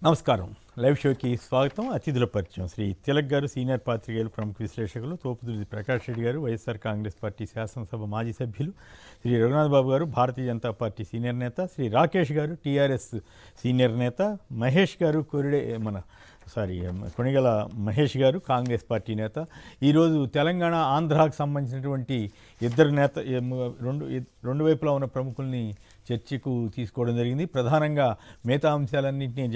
నమస్కారం. లైవ్ షోకి స్వాగతం. అతిథుల పరిచయం. శ్రీ తిలక్ గారు, సీనియర్ పాత్రికేయులు, ప్రముఖ విశ్లేషకులు. తోపుదుర్తి ప్రకాష్ రెడ్డి గారు, వైఎస్ఆర్ కాంగ్రెస్ పార్టీ శాసనసభ మాజీ సభ్యులు. శ్రీ రఘునాథ్ బాబు గారు, భారతీయ జనతా పార్టీ సీనియర్ నేత. శ్రీ రాకేష్ గారు, టీఆర్ఎస్ సీనియర్ నేత. మహేష్ గారు, కొణిగల మహేష్ గారు, కాంగ్రెస్ పార్టీ నేత. ఈరోజు తెలంగాణ, ఆంధ్రాకు సంబంధించినటువంటి ఇద్దరు రెండు వైపులా ఉన్న ప్రముఖుల్ని చర్చకు తీసుకోవడం జరిగింది. ప్రధానంగా మిగతా అంశాలన్నింటినీ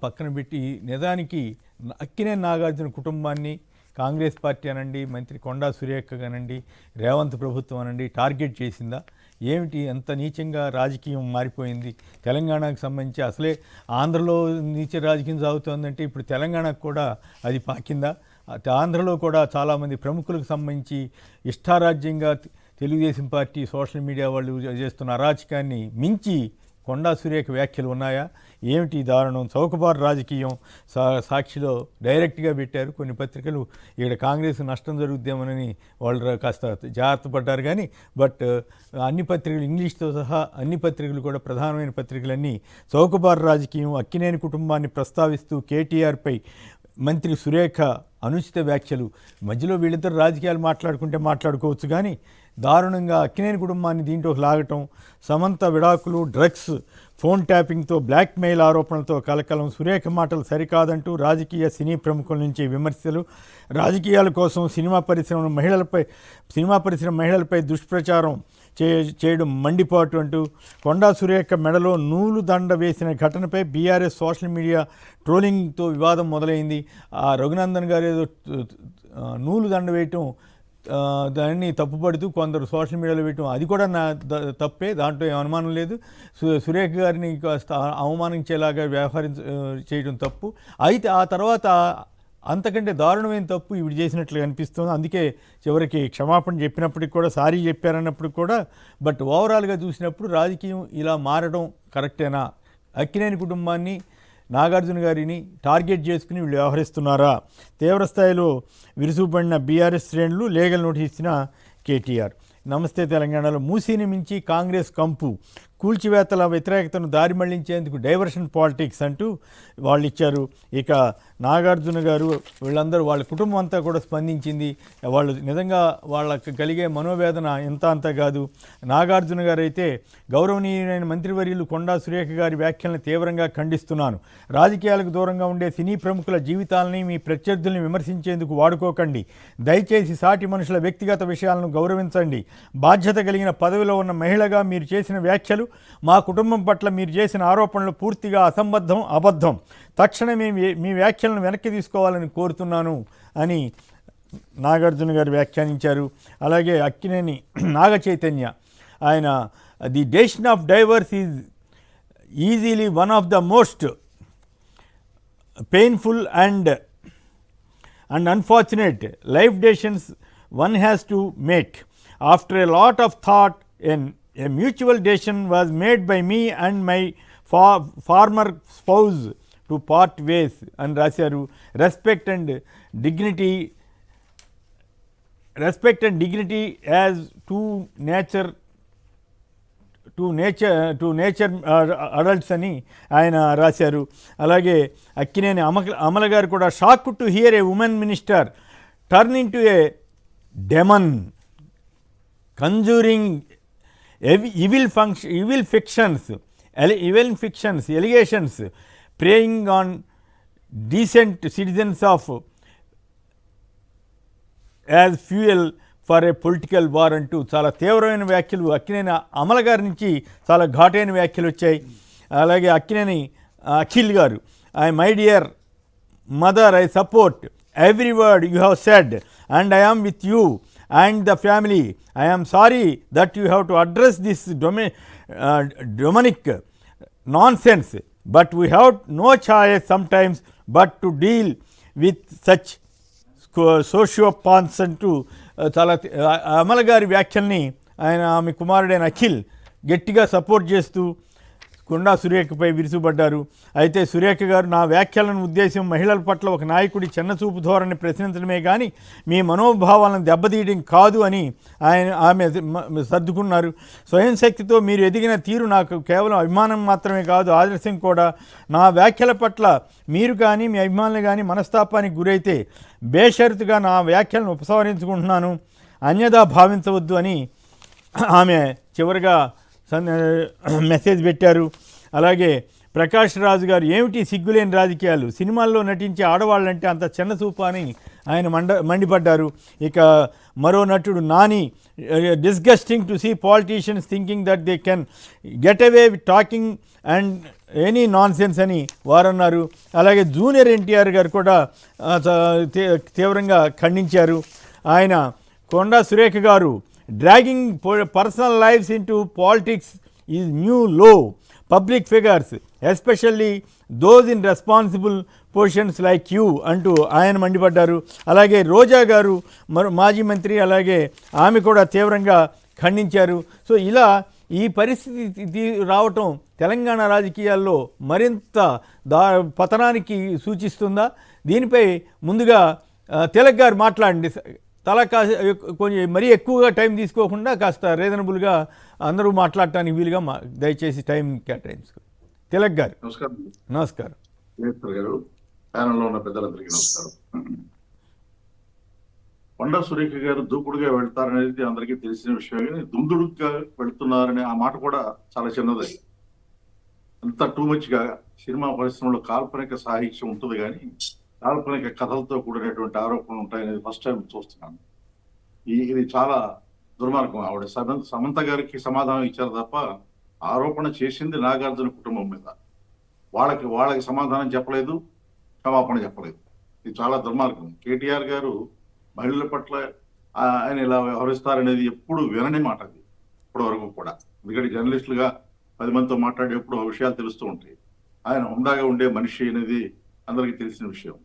పక్కన పెట్టి నిజానికి అక్కినేని నాగార్జున కుటుంబాన్ని కాంగ్రెస్ పార్టీ అనండి, మంత్రి కొండా సురేఖ అనండి, రేవంత్ ప్రభుత్వం అనండి టార్గెట్ చేసిందా? ఏమిటి అంత నీచంగా రాజకీయం మారిపోయింది? తెలంగాణకు సంబంధించి అసలే ఆంధ్రలో నీచ రాజకీయం సాగుతోందంటే ఇప్పుడు తెలంగాణకు కూడా అది పాకిందా? ఆంధ్రలో కూడా చాలామంది ప్రముఖులకు సంబంధించి ఇష్టారాజ్యంగా తెలుగుదేశం పార్టీ సోషల్ మీడియా వాళ్ళు చేస్తున్న అరాచకాన్ని మించి కొండా సురేఖ వ్యాఖ్యలు ఉన్నాయా? ఏమిటి దారుణం? చౌకబారు రాజకీయం సాక్షిలో డైరెక్ట్గా పెట్టారు. కొన్ని పత్రికలు ఇక్కడ కాంగ్రెస్ నష్టం జరుగుద్దేమోనని వాళ్ళు కాస్త జాగ్రత్త పడ్డారు. కానీ అన్ని పత్రికలు, ఇంగ్లీష్తో సహా అన్ని పత్రికలు కూడా, ప్రధానమైన పత్రికలన్నీ చౌకబారు రాజకీయం, అక్కినేని కుటుంబాన్ని ప్రస్తావిస్తూ కేటీఆర్పై మంత్రి సురేఖ అనుచిత వ్యాఖ్యలు. మధ్యలో వీళ్ళిద్దరు రాజకీయాలు మాట్లాడుకోవచ్చు, కానీ దారుణంగా అక్కినేని కుటుంబాన్ని దీంట్లో లాగటం, సమంత విడాకులు, డ్రగ్స్, ఫోన్ ట్యాపింగ్తో బ్లాక్మెయిల్ ఆరోపణలతో కలకలం, సురేఖ మాటలు సరికాదంటూ రాజకీయ సినీ ప్రముఖుల నుంచి విమర్శలు, రాజకీయాల కోసం సినిమా పరిశ్రమ మహిళలపై దుష్ప్రచారం చేయడం మండిపాటు అంటూ కొండా సురేఖ మెడలో నూలు దండ వేసిన ఘటనపై బీఆర్ఎస్ సోషల్ మీడియా ట్రోలింగ్తో వివాదం మొదలైంది. ఆ రఘునందన్ గారు ఏదో నూలు దండ వేయటం, దాన్ని తప్పుపడుతూ కొందరు సోషల్ మీడియాలో వేయటం, అది కూడా తప్పే, దాంట్లో ఏం అనుమానం లేదు. సురేఖ గారిని కాస్త అవమానించేలాగా చేయడం తప్పు. అయితే ఆ తర్వాత అంతకంటే దారుణమైన తప్పు ఇవి చేసినట్లు అనిపిస్తుంది. అందుకే చివరికి క్షమాపణ చెప్పినప్పటికి కూడా, సారీ చెప్పారన్నప్పుడు కూడా, ఓవరాల్గా చూసినప్పుడు రాజకీయం ఇలా మారడం కరెక్టేనా? అక్కినేని కుటుంబాన్ని, నాగార్జున గారిని టార్గెట్ చేసుకుని వీళ్ళు వ్యవహరిస్తున్నారా? తీవ్రస్థాయిలో విరుసుపడిన బీఆర్ఎస్ శ్రేణులు, లీగల్ నోటీస్ ఇచ్చిన కేటీఆర్. నమస్తే తెలంగాణలో మూసీని మించి కాంగ్రెస్ కంపు, కూల్చివేతల వ్యతిరేకతను దారి మళ్లించేందుకు డైవర్షన్ పాలిటిక్స్ అంటూ వాళ్ళు ఇచ్చారు. ఇక నాగార్జున గారు, వీళ్ళందరూ, వాళ్ళ కుటుంబం అంతా కూడా స్పందించింది. వాళ్ళు నిజంగా వాళ్ళకి కలిగే మనోవేదన అంతా కాదు. నాగార్జున గారు అయితే, గౌరవనీయులైన మంత్రివర్యులు కొండా సురేఖ గారి వ్యాఖ్యలను తీవ్రంగా ఖండిస్తున్నాను. రాజకీయాలకు దూరంగా ఉండే సినీ ప్రముఖుల జీవితాలని మీ ప్రత్యర్థుల్ని విమర్శించేందుకు వాడుకోకండి. దయచేసి సాటి మనుషుల వ్యక్తిగత విషయాలను గౌరవించండి. బాధ్యత కలిగిన పదవిలో ఉన్న మహిళగా మీరు చేసిన వ్యాఖ్యలు, మా కుటుంబం పట్ల మీరు చేసిన ఆరోపణలు పూర్తిగా అసంబద్ధం, అబద్ధం. తక్షణమే మీ వ్యాఖ్యలను వెనక్కి తీసుకోవాలని కోరుతున్నాను అని నాగార్జున గారు వ్యాఖ్యానించారు. అలాగే అక్కినేని నాగ చైతన్య, ఆయన, the decision of divorce is easily one of the most painful and unfortunate life decisions one has to make. After a lot of thought, a mutual decision was made by me and my former spouse to part ways and రాశారు. respect and dignity as to nature adults అని ఆయన రాశారు. అలాగే అక్కినేని అమల గారు కూడా, shock to hear A women minister turn in to A demon conjuring evil fictions, allegations, preying on decent citizens of as fuel for a political war అంటూ చాలా తీవ్రమైన వ్యాఖ్యలు అక్కినేని అమల గారి నుంచి చాలా ఘాటైన వ్యాఖ్యలు వచ్చాయి. అలాగే అక్కినేని అఖిల్ గారు, my dear mother, I support every word you have said and I am with you and the family. I am sorry that you have to address this demonic nonsense, but we have no choice sometimes but to deal with such sociopaths అంటూ చాలా అమల గారి వ్యాఖ్యల్ని ఆయన, ఆమె కుమారుడైన అఖిల్ గట్టిగా support చేస్తూ కొండా సురేఖపై విరుచుబడ్డారు. అయితే సురేఖ గారు, నా వ్యాఖ్యలను ఉద్దేశం మహిళల పట్ల ఒక నాయకుడి చిన్నచూపు ధోరణి ప్రశ్నించడమే కానీ మీ మనోభావాలను దెబ్బతీయడం కాదు అని ఆమె సర్దుకున్నారు. స్వయం శక్తితో మీరు ఎదిగిన తీరు నాకు కేవలం అభిమానం మాత్రమే కాదు, ఆదర్శం కూడా. నా వ్యాఖ్యల పట్ల మీరు కానీ మీ అభిమానులు కానీ మనస్తాపానికి గురైతే బేషరతుగా నా వ్యాఖ్యలను ఉపసంహరించుకుంటున్నాను, అన్యదా భావించవద్దు అని ఆమె చివరిగా మెసేజ్ పెట్టారు. అలాగే ప్రకాష్ రాజు గారు, ఏమిటి సిగ్గులేని రాజకీయాలు, సినిమాల్లో నటించే ఆడవాళ్ళంటే అంత చిన్న చూపు అని ఆయన మండిపడ్డారు. ఇక మరో నటుడు Nani, disgusting to see politicians thinking that they can get away with talking and any nonsense అని వారన్నారు. అలాగే జూనియర్ ఎన్టీఆర్ గారు కూడా తీవ్రంగా ఖండించారు. ఆయన కొండా సురేఖ గారు, dragging personal lives into politics is new low. Public figures especially those in responsible positions like you అంటూ ఆయన మండిపడ్డారు. అలాగే రోజా గారు మాజీ మంత్రి, అలాగే ఆమె కూడా తీవ్రంగా ఖండించారు. సో ఇలా ఈ పరిస్థితి రావటం తెలంగాణ రాజకీయాల్లో మరింత పతనానికి సూచిస్తుందా? దీనిపై ముందుగా తిలక్ గారు మాట్లాడండి. కొంచెం మరీ ఎక్కువగా టైం తీసుకోకుండా కాస్త రీజనబుల్గా అందరూ మాట్లాడటానికి వీలుగా దయచేసి టైం కేటాయించుకో. తిలక్ గారు నమస్కారం. నమస్కారం గారు, ప్యానల్లో ఉన్న పెద్దలందరికీ నమస్కారం. కొండా సురేఖ గారు దూకుడుగా వెళ్తారనేది అందరికీ తెలిసిన విషయం, కానీ దుందుడుగా వెళ్తున్నారనే ఆ మాట కూడా చాలా చిన్నది. అంత టూ మచ్గా సినిమా పరిశ్రమలో కాల్పనిక సాహిత్యం ఉంటుంది, కానీ కాల్పనిక కథలతో కూడినటువంటి ఆరోపణలు ఉంటాయనేది ఫస్ట్ టైం చూస్తున్నాను. ఇది చాలా దుర్మార్గం. ఆవిడ సమంత గారికి సమాధానం ఇచ్చారు తప్ప ఆరోపణ చేసింది నాగార్జున కుటుంబం మీద. వాళ్ళకి సమాధానం చెప్పలేదు, క్షమాపణ చెప్పలేదు. ఇది చాలా దుర్మార్గం. కేటీఆర్ గారు మహిళల పట్ల ఆయన ఇలా వ్యవహరిస్తారనేది ఎప్పుడు వినని మాట, అది ఇప్పటి వరకు కూడా. ఎందుకంటే జర్నలిస్టులుగా 10 మందితో మాట్లాడేప్పుడు ఆ విషయాలు తెలుస్తూ ఉంటాయి. ఆయన హుందాగా ఉండే మనిషి అనేది అందరికీ తెలిసిన విషయం.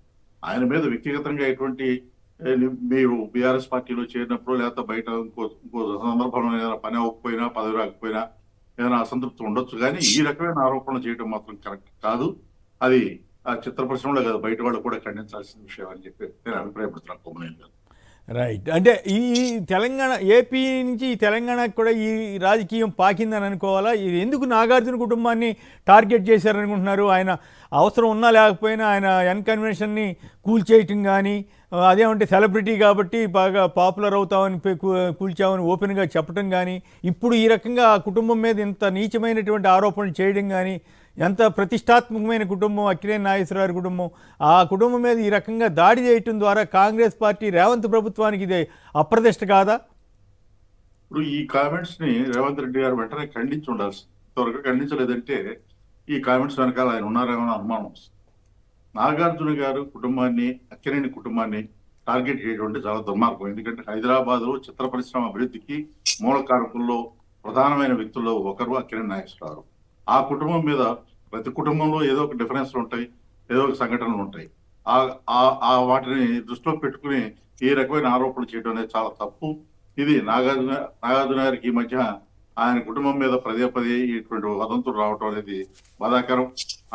ఆయన మీద వ్యక్తిగతంగా ఎటువంటి, మీరు బీఆర్ఎస్ పార్టీలో చేరినప్పుడు లేకపోతే బయట ఇంకో సందర్భంలో ఏదైనా పని అవ్వకపోయినా, పదవి రాకపోయినా ఏదైనా అసంతృప్తి ఉండొచ్చు, కానీ ఈ రకమైన ఆరోపణలు చేయడం మాత్రం కరెక్ట్ కాదు. అది ఆ చిత్ర పరిశ్రమలో కాదు, బయట వాళ్ళు కూడా ఖండించాల్సిన విషయం అని చెప్పి నేను అభిప్రాయపడుతున్నాను. కొమ్మనేని గారు రైట్. అంటే ఈ తెలంగాణ, ఏపీ నుంచి తెలంగాణకు కూడా ఈ రాజకీయం పాకిందని అనుకోవాలా? ఇది ఎందుకు నాగార్జున కుటుంబాన్ని టార్గెట్ చేశారనుకుంటున్నారు? ఆయన అవసరం ఉన్నా లేకపోయినా ఆయన ఎన్కన్వెన్షన్ని కూల్చేయటం కానీ, అదేమంటే సెలబ్రిటీ కాబట్టి బాగా పాపులర్ అవుతామని కూల్చామని ఓపెన్గా చెప్పడం కానీ, ఇప్పుడు ఈ రకంగా ఆ కుటుంబం మీద ఇంత నీచమైనటువంటి ఆరోపణలు చేయడం కానీ, ఎంత ప్రతిష్టాత్మకమైన కుటుంబం అక్కినేని నాగేశ్వరరావు కుటుంబం, ఆ కుటుంబం మీద ఈ రకంగా దాడి చేయటం ద్వారా కాంగ్రెస్ పార్టీ రేవంత్ ప్రభుత్వానికి ఇదే అప్రదిష్ట కాదా? ఇప్పుడు ఈ కామెంట్స్ ని రేవంత్ రెడ్డి గారు వెంటనే ఖండించి ఉండాల్సి, ఇంతవరకు ఖండించలేదంటే ఈ కామెంట్స్ వెనకాల ఆయన ఉన్నారేమో అనుమానం వస్తుంది. నాగార్జున గారు కుటుంబాన్ని, అక్కినేని కుటుంబాన్ని టార్గెట్ చేయడం చాలా దుర్మార్గం. ఎందుకంటే హైదరాబాద్ లో చిత్ర పరిశ్రమ అభివృద్ధికి మూల కారకుల్లో ప్రధానమైన వ్యక్తుల్లో ఒకరు అక్కినేని నాగేశ్వరరావు. ఆ కుటుంబం మీద ప్రతి కుటుంబంలో ఏదో ఒక డిఫరెన్స్లు ఉంటాయి, ఏదో ఒక సంఘటనలు ఉంటాయి. ఆ వాటిని దృష్టిలో పెట్టుకుని ఈ రకమైన ఆరోపణలు చేయడం అనేది చాలా తప్పు. ఇది నాగార్జున గారికి ఈ మధ్య ఆయన కుటుంబం మీద పదే ఇటువంటి వదంతులు రావటం అనేది బాధాకరం.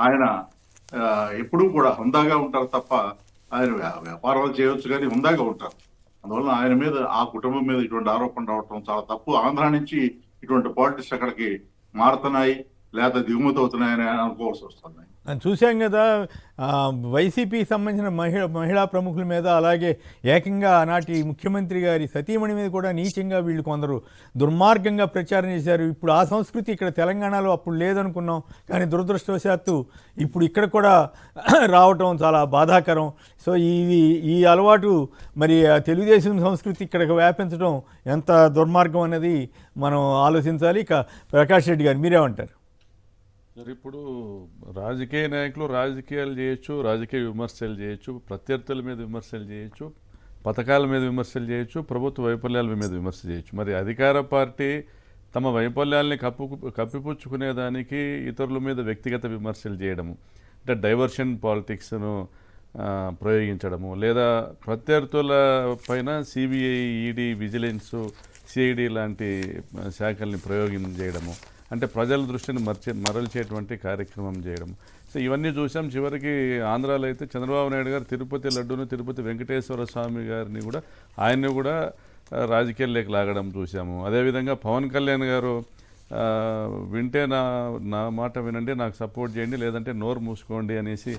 ఆయన ఎప్పుడూ కూడా హుందాగా ఉంటారు తప్ప, ఆయన వ్యాపారాలు చేయవచ్చు కానీ హుందాగా ఉంటారు. అందువల్ల ఆయన మీద, ఆ కుటుంబం మీద ఇటువంటి ఆరోపణ రావటం చాలా తప్పు. ఆంధ్ర నుంచి ఇటువంటి పాలిటిక్స్ అక్కడికి మారుతున్నాయి, లేదా దిగుమతి అవుతున్నాయని అనుకోవాల్సి వస్తుంది. చూశాం కదా, వైసీపీకి సంబంధించిన మహిళా ప్రముఖుల మీద, అలాగే ఏకంగా ఆనాటి ముఖ్యమంత్రి గారి సతీమణి మీద కూడా నీచంగా వీళ్ళు కొందరు దుర్మార్గంగా ప్రచారం చేశారు. ఇప్పుడు ఆ సంస్కృతి ఇక్కడ తెలంగాణలో అప్పుడు లేదనుకున్నాం, కానీ దురదృష్టవశాత్తు ఇప్పుడు ఇక్కడ కూడా రావటం చాలా బాధాకరం. సో ఈ అలవాటు మరి తెలుగుదేశం సంస్కృతి ఇక్కడికి వ్యాపించడం ఎంత దుర్మార్గం అనేది మనం ఆలోచించాలి. ఇక ప్రకాష్ రెడ్డి గారు మీరేమంటారు? మరి ఇప్పుడు రాజకీయ నాయకులు రాజకీయాలు చేయొచ్చు, రాజకీయ విమర్శలు చేయొచ్చు, ప్రత్యర్థుల మీద విమర్శలు చేయొచ్చు, పథకాల మీద విమర్శలు చేయొచ్చు, ప్రభుత్వ వైఫల్యాల మీద విమర్శ చేయొచ్చు. మరి అధికార పార్టీ తమ వైఫల్యాల్ని కప్పిపుచ్చుకునేదానికి ఇతరుల మీద వ్యక్తిగత విమర్శలు చేయడము, అంటే డైవర్షన్ పాలిటిక్స్ను ప్రయోగించడము, లేదా ప్రత్యర్థుల పైన సిబిఐ, ఈడీ, విజిలెన్స్, సిఐడి లాంటి శాఖల్ని ప్రయోగం చేయడము, అంటే ప్రజల దృష్టిని మరల్చేటువంటి కార్యక్రమం చేయడం. సో ఇవన్నీ చూసాం. చివరికి ఆంధ్రాలో అయితే చంద్రబాబు నాయుడు గారు తిరుపతి లడ్డూను, తిరుపతి వెంకటేశ్వర స్వామి గారిని కూడా ఆయన్ని కూడా రాజకీయాల్లోకి లాగడం చూసాము. అదేవిధంగా పవన్ కళ్యాణ్ గారు వింటే నా మాట వినండి, నాకు సపోర్ట్ చేయండి, లేదంటే నోరు మూసుకోండి అనేసి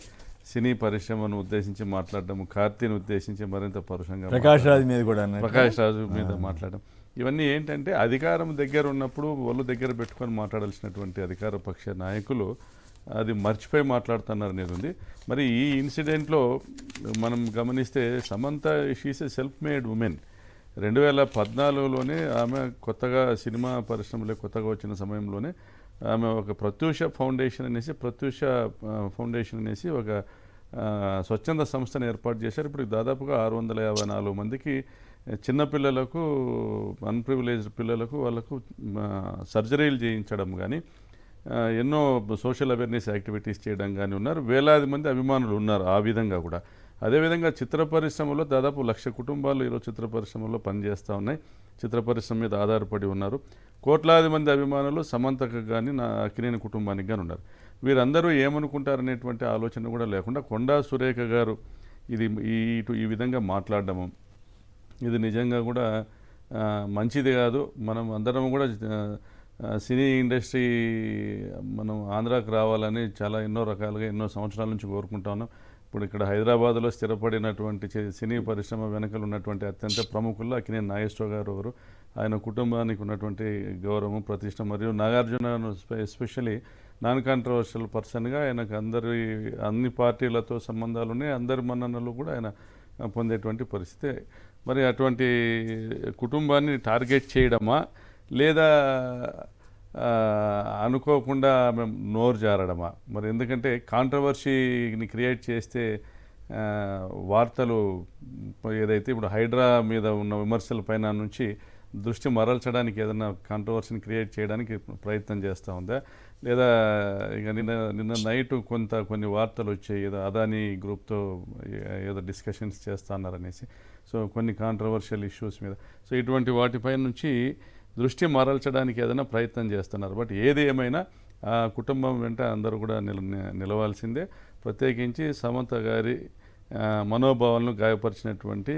సినీ పరిశ్రమను ఉద్దేశించి మాట్లాడడం, కార్తీని ఉద్దేశించి మరింత పరుషంగా ప్రకాష్ రాజు మీద కూడా ప్రకాష్ రాజు మీద మాట్లాడడం, ఇవన్నీ ఏంటంటే అధికారం దగ్గర ఉన్నప్పుడు ఒళ్ళు దగ్గర పెట్టుకొని మాట్లాడాల్సినటువంటి అధికార పక్ష నాయకులు అది మర్చిపోయి మాట్లాడుతున్నారు అనేది ఉంది. మరి ఈ ఇన్సిడెంట్లో మనం గమనిస్తే Samantha she's a self made woman. 2014లోనే ఆమె కొత్తగా సినిమా పరిశ్రమలో కొత్తగా వచ్చిన సమయంలోనే ఆమె ఒక ప్రత్యూష ఫౌండేషన్ అనేసి ఒక స్వచ్ఛంద సంస్థను ఏర్పాటు చేశారు. ఇప్పుడు దాదాపుగా 654 మందికి చిన్నపిల్లలకు, అన్ప్రివిలేజ్డ్ పిల్లలకు వాళ్ళకు సర్జరీలు చేయించడం కానీ, ఎన్నో సోషల్ అవేర్నెస్ యాక్టివిటీస్ చేయడం కానీ ఉన్నారు. వేలాది మంది అభిమానులు ఉన్నారు ఆ విధంగా కూడా. అదేవిధంగా చిత్ర పరిశ్రమలో దాదాపు 1,00,000 కుటుంబాలు ఈరోజు చిత్ర పరిశ్రమలో పనిచేస్తూ ఉన్నాయి, చిత్ర పరిశ్రమ మీద ఆధారపడి ఉన్నారు. కోట్లాది మంది అభిమానులు సమంతకు కానీ అక్కినేని కుటుంబానికి కానీ ఉన్నారు. వీరందరూ ఏమనుకుంటారనేటువంటి ఆలోచన కూడా లేకుండా కొండా సురేఖ గారు ఈ విధంగా మాట్లాడడము, ఇది నిజంగా కూడా మంచిది కాదు. మనం అందరం కూడా సినీ ఇండస్ట్రీ మనం ఆంధ్రాకి రావాలని చాలా ఎన్నో రకాలుగా ఎన్నో సంవత్సరాల నుంచి కోరుకుంటా ఉన్నాం. ఇప్పుడు ఇక్కడ హైదరాబాద్లో స్థిరపడినటువంటి సినీ పరిశ్రమ వెనకలు ఉన్నటువంటి అత్యంత ప్రముఖుల్లో అక్కినేని నాగేశ్వరరావు గారు ఎవరు, ఆయన కుటుంబానికి ఉన్నటువంటి గౌరవం, ప్రతిష్ట, మరియు నాగార్జున ఎస్పెషలీ నాన్ కాంట్రవర్షియల్ పర్సన్గా ఆయనకు అన్ని పార్టీలతో సంబంధాలు ఉన్నాయి, అందరి మన్ననలు కూడా ఆయన పొందేటువంటి పరిస్థితి. మరి అటువంటి కుటుంబాన్ని టార్గెట్ చేయడమా, లేదా అనుకోకుండా మేము నోరు జారడమా? మరి ఎందుకంటే కాంట్రవర్సీని క్రియేట్ చేస్తే వార్తలు ఏదైతే ఇప్పుడు హైడ్రా మీద ఉన్న విమర్శల పైన నుంచి దృష్టి మరల్చడానికి ఏదైనా కాంట్రవర్సీని క్రియేట్ చేయడానికి ప్రయత్నం చేస్తూ ఉందా, లేదా ఇక నిన్న నైట్ కొన్ని వార్తలు వచ్చాయి, ఏదో అదానీ గ్రూప్తో ఏదో డిస్కషన్స్ చేస్తా ఉన్నారనేసి, సో కొన్ని కాంట్రవర్షియల్ ఇష్యూస్ మీద, సో ఇటువంటి వాటిపై నుంచి దృష్టి మరల్చడానికి ఏదైనా ప్రయత్నం చేస్తున్నారు. బట్ ఏది ఏమైనా ఆ కుటుంబం వెంట అందరూ కూడా నిలవాల్సిందే. ప్రత్యేకించి సమంత గారి మనోభావాలను గాయపరిచినటువంటి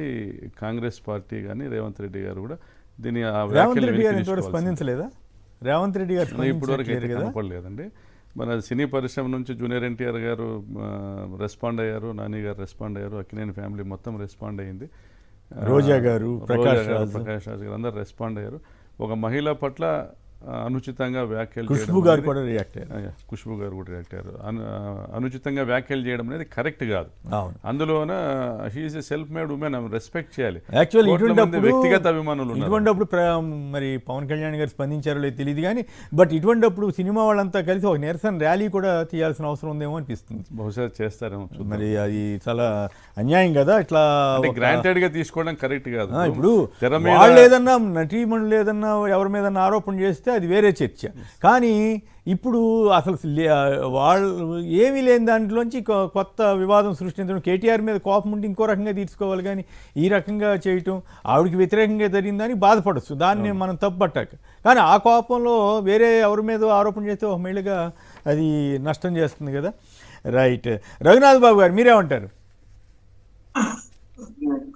కాంగ్రెస్ పార్టీ కానీ రేవంత్ రెడ్డి గారు కూడా దీని స్పందించలేదా? రేవంత్ రెడ్డి గారు ఇప్పటివరకు అయితే కనపడలేదండి. మన సినీ పరిశ్రమ నుంచి జూనియర్ ఎన్టీఆర్ గారు రెస్పాండ్ అయ్యారు, నాని గారు రెస్పాండ్ అయ్యారు, అక్కినేని ఫ్యామిలీ మొత్తం రెస్పాండ్ అయింది, రోజా గారు, ప్రకాష్ రాజ్ గారు అందరు రెస్పాండ్ అయ్యారు. ఒక మహిళ పట్ల అనుచితంగా వ్యాఖ్యలు ఖుష్బూ గారు కూడా రియాక్ట్ అయ్యారు. అనుచితంగా వ్యాఖ్యలు చేయడం అనేది కరెక్ట్ కాదు. అందులోన she is a self made woman, respect చేయాలి. యాక్చువల్లీ వ్యక్తిగత అభిమానులు ఇటువంటిప్పుడు మరి పవన్ కళ్యాణ్ గారు స్పందించారో లేదు తెలియదు కానీ, బట్ ఇటువంటిప్పుడు సినిమా వాళ్ళంతా కలిసి ఒక నిరసన ర్యాలీ కూడా తీయాల్సిన అవసరం ఉందేమో అనిపిస్తుంది. బహుశా చేస్తారేమో. మరి అది చాలా అన్యాయం కదా. ఇట్లా గ్రాంటెడ్ గా తీసుకోవడం కరెక్ట్ కాదు. ఇప్పుడు వాళ్ళు ఏదన్నా నటీమణులు ఏదన్నా ఎవరి మీద ఆరోపణ చేస్తే అది వేరే చర్చ. కానీ ఇప్పుడు అసలు వాళ్ళు ఏమీ లేని దాంట్లోంచి కొత్త వివాదం సృష్టించడం, కేటీఆర్ మీద కోపం ఉంటే ఇంకో రకంగా తీర్చుకోవాలి, కానీ ఈ రకంగా చేయటం ఆవిడకి వ్యతిరేకంగా జరిగిందని బాధపడచ్చు, దాన్ని మనం తప్పుపట్టాక. కానీ ఆ కోపంలో వేరే ఎవరి మీద ఆరోపణ చేస్తే ఒక మహిళగా అది నష్టం చేస్తుంది కదా. రైట్. రఘునాథ్ బాబు గారు మీరేమంటారు?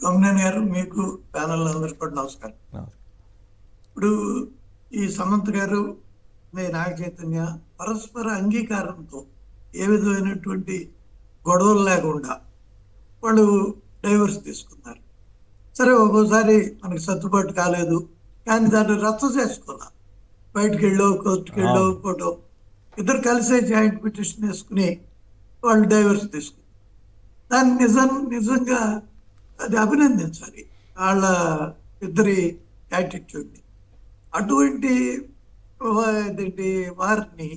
కమనేని గారు, మీకు ప్యానల్ అందరికీ కూడా నమస్కారం. ఇప్పుడు ఈ సమంత్ గారు, నాగ చైతన్య పరస్పర అంగీకారంతో ఏ విధమైనటువంటి గొడవలు లేకుండా వాళ్ళు డైవర్స్ తీసుకున్నారు. సరే, ఒక్కోసారి మనకి సర్దుబాటు కాలేదు, కానీ దాన్ని రద్దు చేసుకోవాలి. బయటకు వెళ్ళో, కోర్టుకు వెళ్ళో, ఇంకోటో ఇద్దరు కలిసే జాయింట్ పిటిషన్ వేసుకుని వాళ్ళు డైవర్స్ తీసుకున్నారు. దాన్ని నిజంగా అది అభినందించాలి, వాళ్ళ ఇద్దరి యాటిట్యూడ్ని. అటువంటి వారిని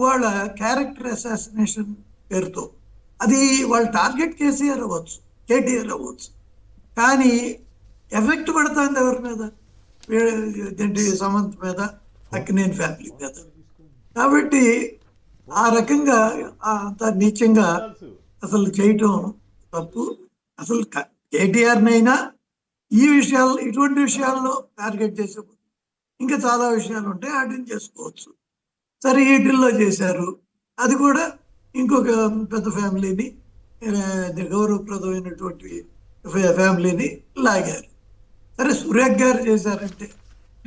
వాళ్ళ క్యారెక్టర్ అసాసినేషన్ పేరుతో, అది వాళ్ళ టార్గెట్ కేసీఆర్ అవ్వచ్చు, కేటీఆర్ అవ్వచ్చు, కానీ ఎఫెక్ట్ పడుతుంది ఎవరి మీద? సమంత్ మీద, అక్కినేని ఫ్యామిలీ మీద. కాబట్టి ఆ రకంగా అంత నీచంగా అసలు చేయటం తప్పు. అసలు కేటీఆర్నైనా ఇటువంటి విషయాల్లో టార్గెట్ చేసే ఇంకా చాలా విషయాలు ఉంటాయి, వాటిని చేసుకోవచ్చు. సరే ఈటిల్లో చేశారు. అది కూడా ఇంకొక పెద్ద ఫ్యామిలీని గౌరవప్రదమైనటువంటి ఫ్యామిలీని లాగారు. సరే సురేఖ్ గారు చేశారంటే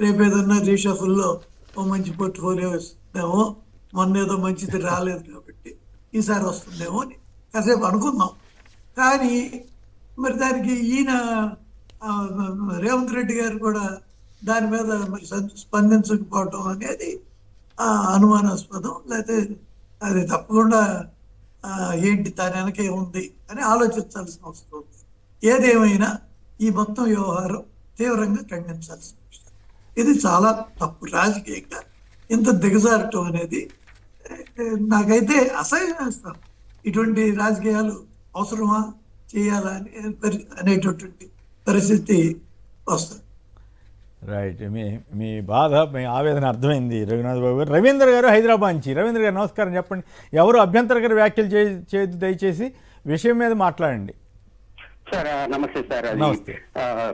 రేపు ఏదన్నా రీషఫుల్లో ఓ మంచి పోర్ట్ఫోలియో వస్తుందేమో, మొన్న ఏదో మంచిది రాలేదు కాబట్టి ఈసారి వస్తుందేమో అని కాసేపు అనుకుందాం. కానీ మరి దానికి ఈయన రేవంత్ రెడ్డి గారు కూడా దాని మీద మరి స్పందించకపోవటం అనేది అనుమానాస్పదం. లేకపోతే అది తప్పకుండా ఏంటి దాని వెనకే ఉంది అని ఆలోచించాల్సిన అవసరం ఉంది. ఏదేమైనా ఈ మొత్తం వ్యవహారం తీవ్రంగా ఖండించాల్సిన విషయం. ఇది చాలా తప్పు. రాజకీయంగా ఇంత దిగజారటం అనేది నాకైతే అసహ్యం వేస్తాం. ఇటువంటి రాజకీయాలు అవసరమా, చేయాలా అనేటటువంటి పరిస్థితి వస్తుంది. రైట్. మీ బాధ, మీ ఆవేదన అర్థమైంది రఘునాథ్ బాబు గారు. రవీంద్ర గారు హైదరాబాద్ నుంచి. రవీంద్ర గారు నమస్కారం. చెప్పండి, ఎవరు అభ్యంతరకర వ్యాఖ్యలు చేయొద్దు, దయచేసి విషయం మీద మాట్లాడండి. సార్ నమస్తే సార్. అది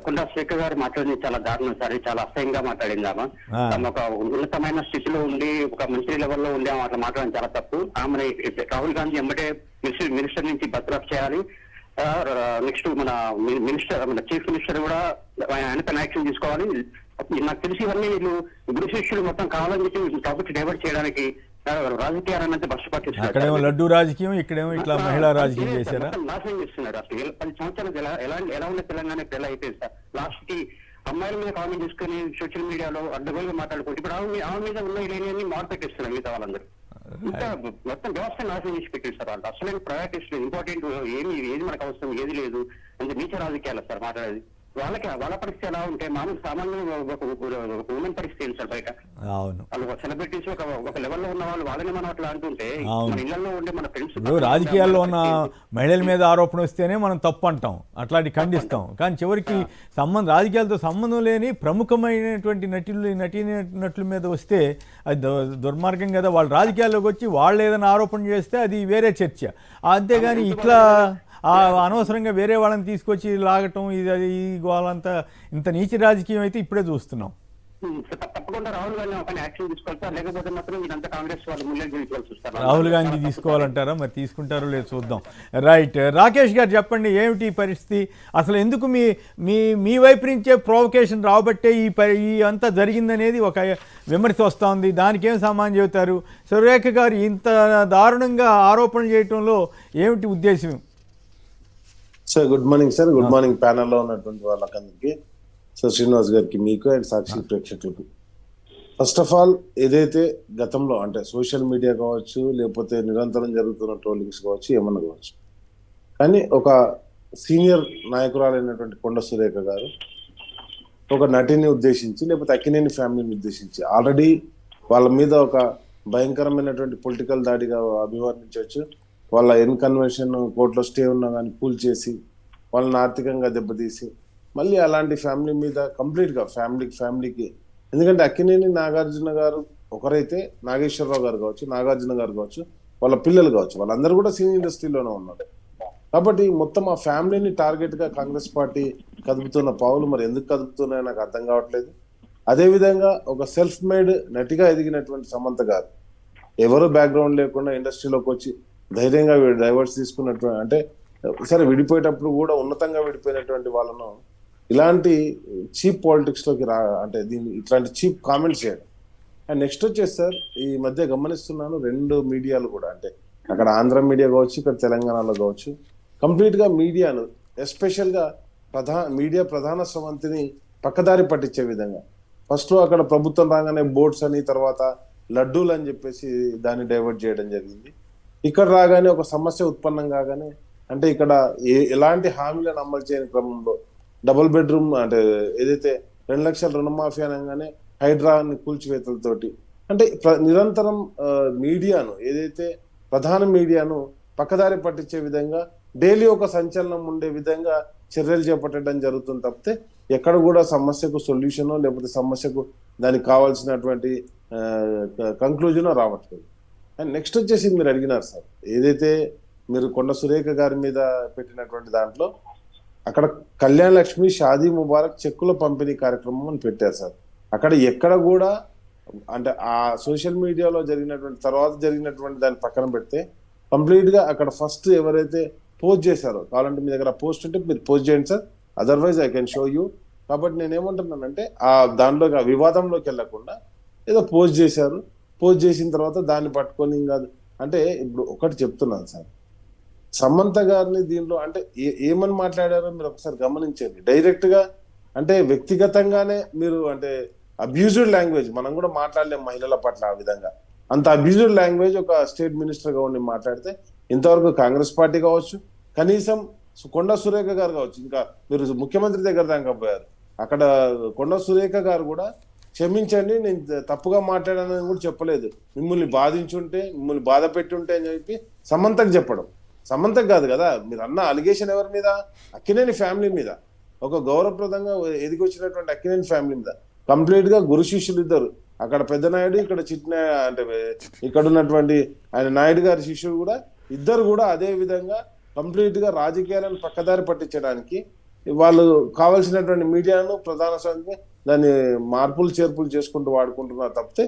కొండా శేఖర్ గారు మాట్లాడింది చాలా దారుణం సార్. చాలా అసహ్యంగా మాట్లాడింది ఆమె. తమ ఒక ఉన్నతమైన స్థితిలో ఉండి ఒక మంత్రి లెవెల్లో ఉండి ఆమె అట్లా మాట్లాడడం చాలా తప్పు. ఆమె రాహుల్ గాంధీ ఎంబటే మినిస్టర్ నుంచి బర్తరఫ్ చేయాలి. నెక్స్ట్ మన చీఫ్ మినిస్టర్ కూడా ఆయన యాక్షన్ తీసుకోవాలి. నాకు తెలిసి ఇవన్నీ వీళ్ళు గురు శిష్యులు మొత్తం కావాలని చెప్పి టాపిక్ డైవర్ట్ చేయడానికి రాజకీయాలంటే బస్సు పట్టిస్తున్నారు. లడ్డు రాజకీయం, ఇక్కడేమో ఇట్లా మహిళా రాజకీయం చేశారా, నాశనం చేస్తున్నారు. అసలు 10 సంవత్సరాలు ఎలా ఉన్న తెలంగాణ ఎలా అయిపోయింది సార్. లాస్ట్ కి అమ్మాయిల మీద కామెంట్ చేసుకుని సోషల్ మీడియాలో అడ్డగోలుగా మాట్లాడుకుంటే ఇప్పుడు ఆమె మీద ఉన్న లేని మార్పు పెట్టిస్తున్నారు మిగతా వాళ్ళందరూ. ఇంకా మొత్తం వ్యవస్థ నాశనం చేసి పెట్టారు సార్. వాళ్ళు అసలైన ప్రయారిటీస్ ఇంపార్టెంట్ ఏది మనకు అవసరం ఏది లేదు. అంటే నీచ రాజకీయాలు సార్ మాట్లాడేది. వాళ్ళ పరిస్థితి ఎలా ఉంటే మామూలు సామాన్య ఉమెన్ పరిస్థితి ఏంటి సార్ బయట. వాళ్ళు సెలబ్రిటీస్ ఒక లెవెల్లో ఉన్న వాళ్ళని మనం అట్లా అంటుంటే మన ఇళ్లలో ఉండే మన ఫ్రెండ్స్. రాజకీయాల్లో ఉన్న మహిళల మీద ఆరోపణ వస్తేనే మనం తప్పు అంటాం, అట్లాంటి ఖండిస్తాం. కానీ చివరికి రాజకీయాలతో సంబంధం లేని ప్రముఖమైనటువంటి నటుల మీద వస్తే అది దుర్మార్గం కదా. వాళ్ళు రాజకీయాల్లోకి వచ్చి వాళ్ళు ఏదైనా ఆరోపణ చేస్తే అది వేరే చర్చ. అంతేగాని ఇట్లా అనవసరంగా వేరే వాళ్ళని తీసుకొచ్చి లాగటం, ఇది వాళ్ళంతా ఇంత నీచి రాజకీయం అయితే ఇప్పుడే చూస్తున్నాం. తప్పకుండా రాహుల్ గాంధీ ఒక యాక్షన్ తీసుకోవాలి. లేకపోతే మాత్రం ఇదంతా కాంగ్రెస్ వాళ్ళు ముందు రాహుల్ గాంధీ తీసుకోవాలంటారా? మరి తీసుకుంటారో లేదు చూద్దాం. రైట్. రాకేష్ గారు చెప్పండి, ఏమిటి ఈ పరిస్థితి? అసలు ఎందుకు మీ వైపు నుంచే ప్రొవొకేషన్ రాబట్టే ఈ అంతా జరిగిందనేది ఒక విమర్శ వస్తూ ఉంది. దానికి ఏం సమాధానం చెబుతారు? సురేఖ గారు ఇంత దారుణంగా ఆరోపణ చేయటంలో ఏమిటి ఉద్దేశం? Sir good morning sir. Good morning ప్యానల్లో ఉన్నటువంటి వాళ్ళకందరికీ, సార్ శ్రీనివాస్ గారికి, మీకు అండ్ సాక్షి ప్రేక్షకులకు. ఫస్ట్ ఆఫ్ ఆల్, ఏదైతే గతంలో అంటే సోషల్ మీడియా కావచ్చు, లేకపోతే నిరంతరం జరుగుతున్న ట్రోలింగ్స్ కావచ్చు, ఏమన్నా కావచ్చు, కానీ ఒక సీనియర్ నాయకురాలైనటువంటి కొండ సురేఖ గారు ఒక నటిని ఉద్దేశించి, లేకపోతే అక్కినేని ఫ్యామిలీని ఉద్దేశించి ఆల్రెడీ వాళ్ళ మీద ఒక భయంకరమైనటువంటి పొలిటికల్ దాడిగా అభివర్ణించవచ్చు. వాళ్ళ కన్వెన్షన్ కోర్టులో స్టే ఉన్నా కానీ కూల్ చేసి వాళ్ళని ఆర్థికంగా దెబ్బతీసి మళ్ళీ అలాంటి ఫ్యామిలీ మీద కంప్లీట్గా ఫ్యామిలీకి ఎందుకంటే అక్కినేని నాగార్జున గారు ఒకరైతే నాగేశ్వరరావు గారు కావచ్చు, నాగార్జున గారు కావచ్చు, వాళ్ళ పిల్లలు కావచ్చు, వాళ్ళందరూ కూడా సినీ ఇండస్ట్రీలోనే ఉన్నారు. కాబట్టి మొత్తం ఆ ఫ్యామిలీని టార్గెట్గా కాంగ్రెస్ పార్టీ కదుపుతున్న పావులు మరి ఎందుకు కదుపుతున్నాయో నాకు అర్థం కావట్లేదు. అదేవిధంగా ఒక సెల్ఫ్ మేడ్ నటిగా ఎదిగినటువంటి సమంత గారు ఎవరో బ్యాక్గ్రౌండ్ లేకుండా ఇండస్ట్రీలోకి వచ్చి ధైర్యంగా డైవర్స్ తీసుకున్నట్టు అంటే సరే విడిపోయేటప్పుడు కూడా ఉన్నతంగా విడిపోయినటువంటి వాళ్ళను ఇలాంటి చీప్ పాలిటిక్స్ లోకి అంటే ఇట్లాంటి చీప్ కామెంట్స్ చేయడం. అండ్ నెక్స్ట్ వచ్చేసి సార్, ఈ మధ్య గమనిస్తున్నాను 2 మీడియాలు కూడా, అంటే అక్కడ ఆంధ్ర మీడియా కావచ్చు, ఇక్కడ తెలంగాణలో కావచ్చు, కంప్లీట్ గా మీడియాను ఎస్పెషల్ గా మీడియా ప్రధాన స్రవంతిని పక్కదారి పట్టించే విధంగా ఫస్ట్ అక్కడ ప్రభుత్వం రాగానే బోర్డ్స్ అని, తర్వాత లడ్డూలు అని చెప్పేసి దాన్ని డైవర్ట్ చేయడం జరిగింది. ఇక్కడ రాగానే ఒక సమస్య ఉత్పన్నం కాగానే అంటే ఇక్కడ ఎలాంటి హామీలను అమలు చేయని క్రమంలో డబుల్ బెడ్రూమ్ అంటే ఏదైతే 2 లక్షల రుణమాఫీ అనగానే హైడ్రాని కూల్చివేతలతోటి అంటే నిరంతరం మీడియాను ఏదైతే ప్రధాన మీడియాను పక్కదారి పట్టించే విధంగా డైలీ ఒక సంచలనం ఉండే విధంగా చర్యలు చేపట్టడం జరుగుతుంది తప్పితే ఎక్కడ కూడా సమస్యకు సొల్యూషనో లేకపోతే సమస్యకు దానికి కావాల్సినటువంటి కంక్లూజనో రావట్లేదు. అండ్ నెక్స్ట్ వచ్చేసి మీరు అడిగినారు సార్, ఏదైతే మీరు కొండ సురేఖ గారి మీద పెట్టినటువంటి దాంట్లో అక్కడ కళ్యాణ్ లక్ష్మి షాదీ ముబారక్ చెక్కుల పంపిణీ కార్యక్రమం అని పెట్టారు సార్. అక్కడ ఎక్కడ కూడా అంటే ఆ సోషల్ మీడియాలో జరిగినటువంటి తర్వాత జరిగినటువంటి దాన్ని పక్కన పెడితే కంప్లీట్ గా అక్కడ ఫస్ట్ ఎవరైతే పోస్ట్ చేశారో, కావాలంటే మీ దగ్గర పోస్ట్ ఉంటే మీరు పోస్ట్ చేయండి sir, otherwise I can show you. కాబట్టి నేను ఏమంటున్నానంటే ఆ దాంట్లో ఆ వివాదంలోకి వెళ్ళకుండా ఏదో పోస్ట్ చేశారు, పోస్ట్ చేసిన తర్వాత దాన్ని పట్టుకొని ఇంకా అంటే ఇప్పుడు ఒకటి చెప్తున్నాను సార్, సమంత గారిని దీనిలో అంటే ఏమని మాట్లాడారో మీరు ఒకసారి గమనించండి. డైరెక్ట్ గా అంటే వ్యక్తిగతంగానే మీరు అంటే అబ్యూజ్డ్ లాంగ్వేజ్, మనం కూడా మాట్లాడలేం మహిళల పట్ల ఆ విధంగా. అంత అబ్యూజ్డ్ లాంగ్వేజ్ ఒక స్టేట్ మినిస్టర్ గా ఉండి మాట్లాడితే ఇంతవరకు కాంగ్రెస్ పార్టీ కావచ్చు, కనీసం కొండా సురేఖ గారు కావచ్చు, ఇంకా మీరు ముఖ్యమంత్రి దగ్గర దాకా పోయారు, అక్కడ కొండా సురేఖ గారు కూడా క్షమించండి నేను తప్పుగా మాట్లాడానని కూడా చెప్పలేదు, మిమ్మల్ని బాధించుంటే మిమ్మల్ని బాధ పెట్టుంటే అని చెప్పి సమంతకు చెప్పడం. సమంతకు కాదు కదా, మీరు అన్న అలిగేషన్ ఎవరి మీద? అక్కినేని ఫ్యామిలీ మీద, ఒక గౌరవప్రదంగా ఎదిగి వచ్చినటువంటి అక్కినేని ఫ్యామిలీ మీద. కంప్లీట్ గా గురు శిష్యులు ఇద్దరు, అక్కడ పెద్ద నాయుడు, ఇక్కడ చిన్న అంటే ఇక్కడ ఉన్నటువంటి ఆయన నాయుడు గారి శిష్యుడు కూడా, ఇద్దరు కూడా అదే విధంగా కంప్లీట్ గా రాజకీయాలను పక్కదారి పట్టించడానికి వాళ్ళు కావాల్సినటువంటి మీడియాను ప్రధాన స్వామికి దాన్ని మార్పులు చేర్పులు చేసుకుంటూ వాడుకుంటున్నారు తప్పితే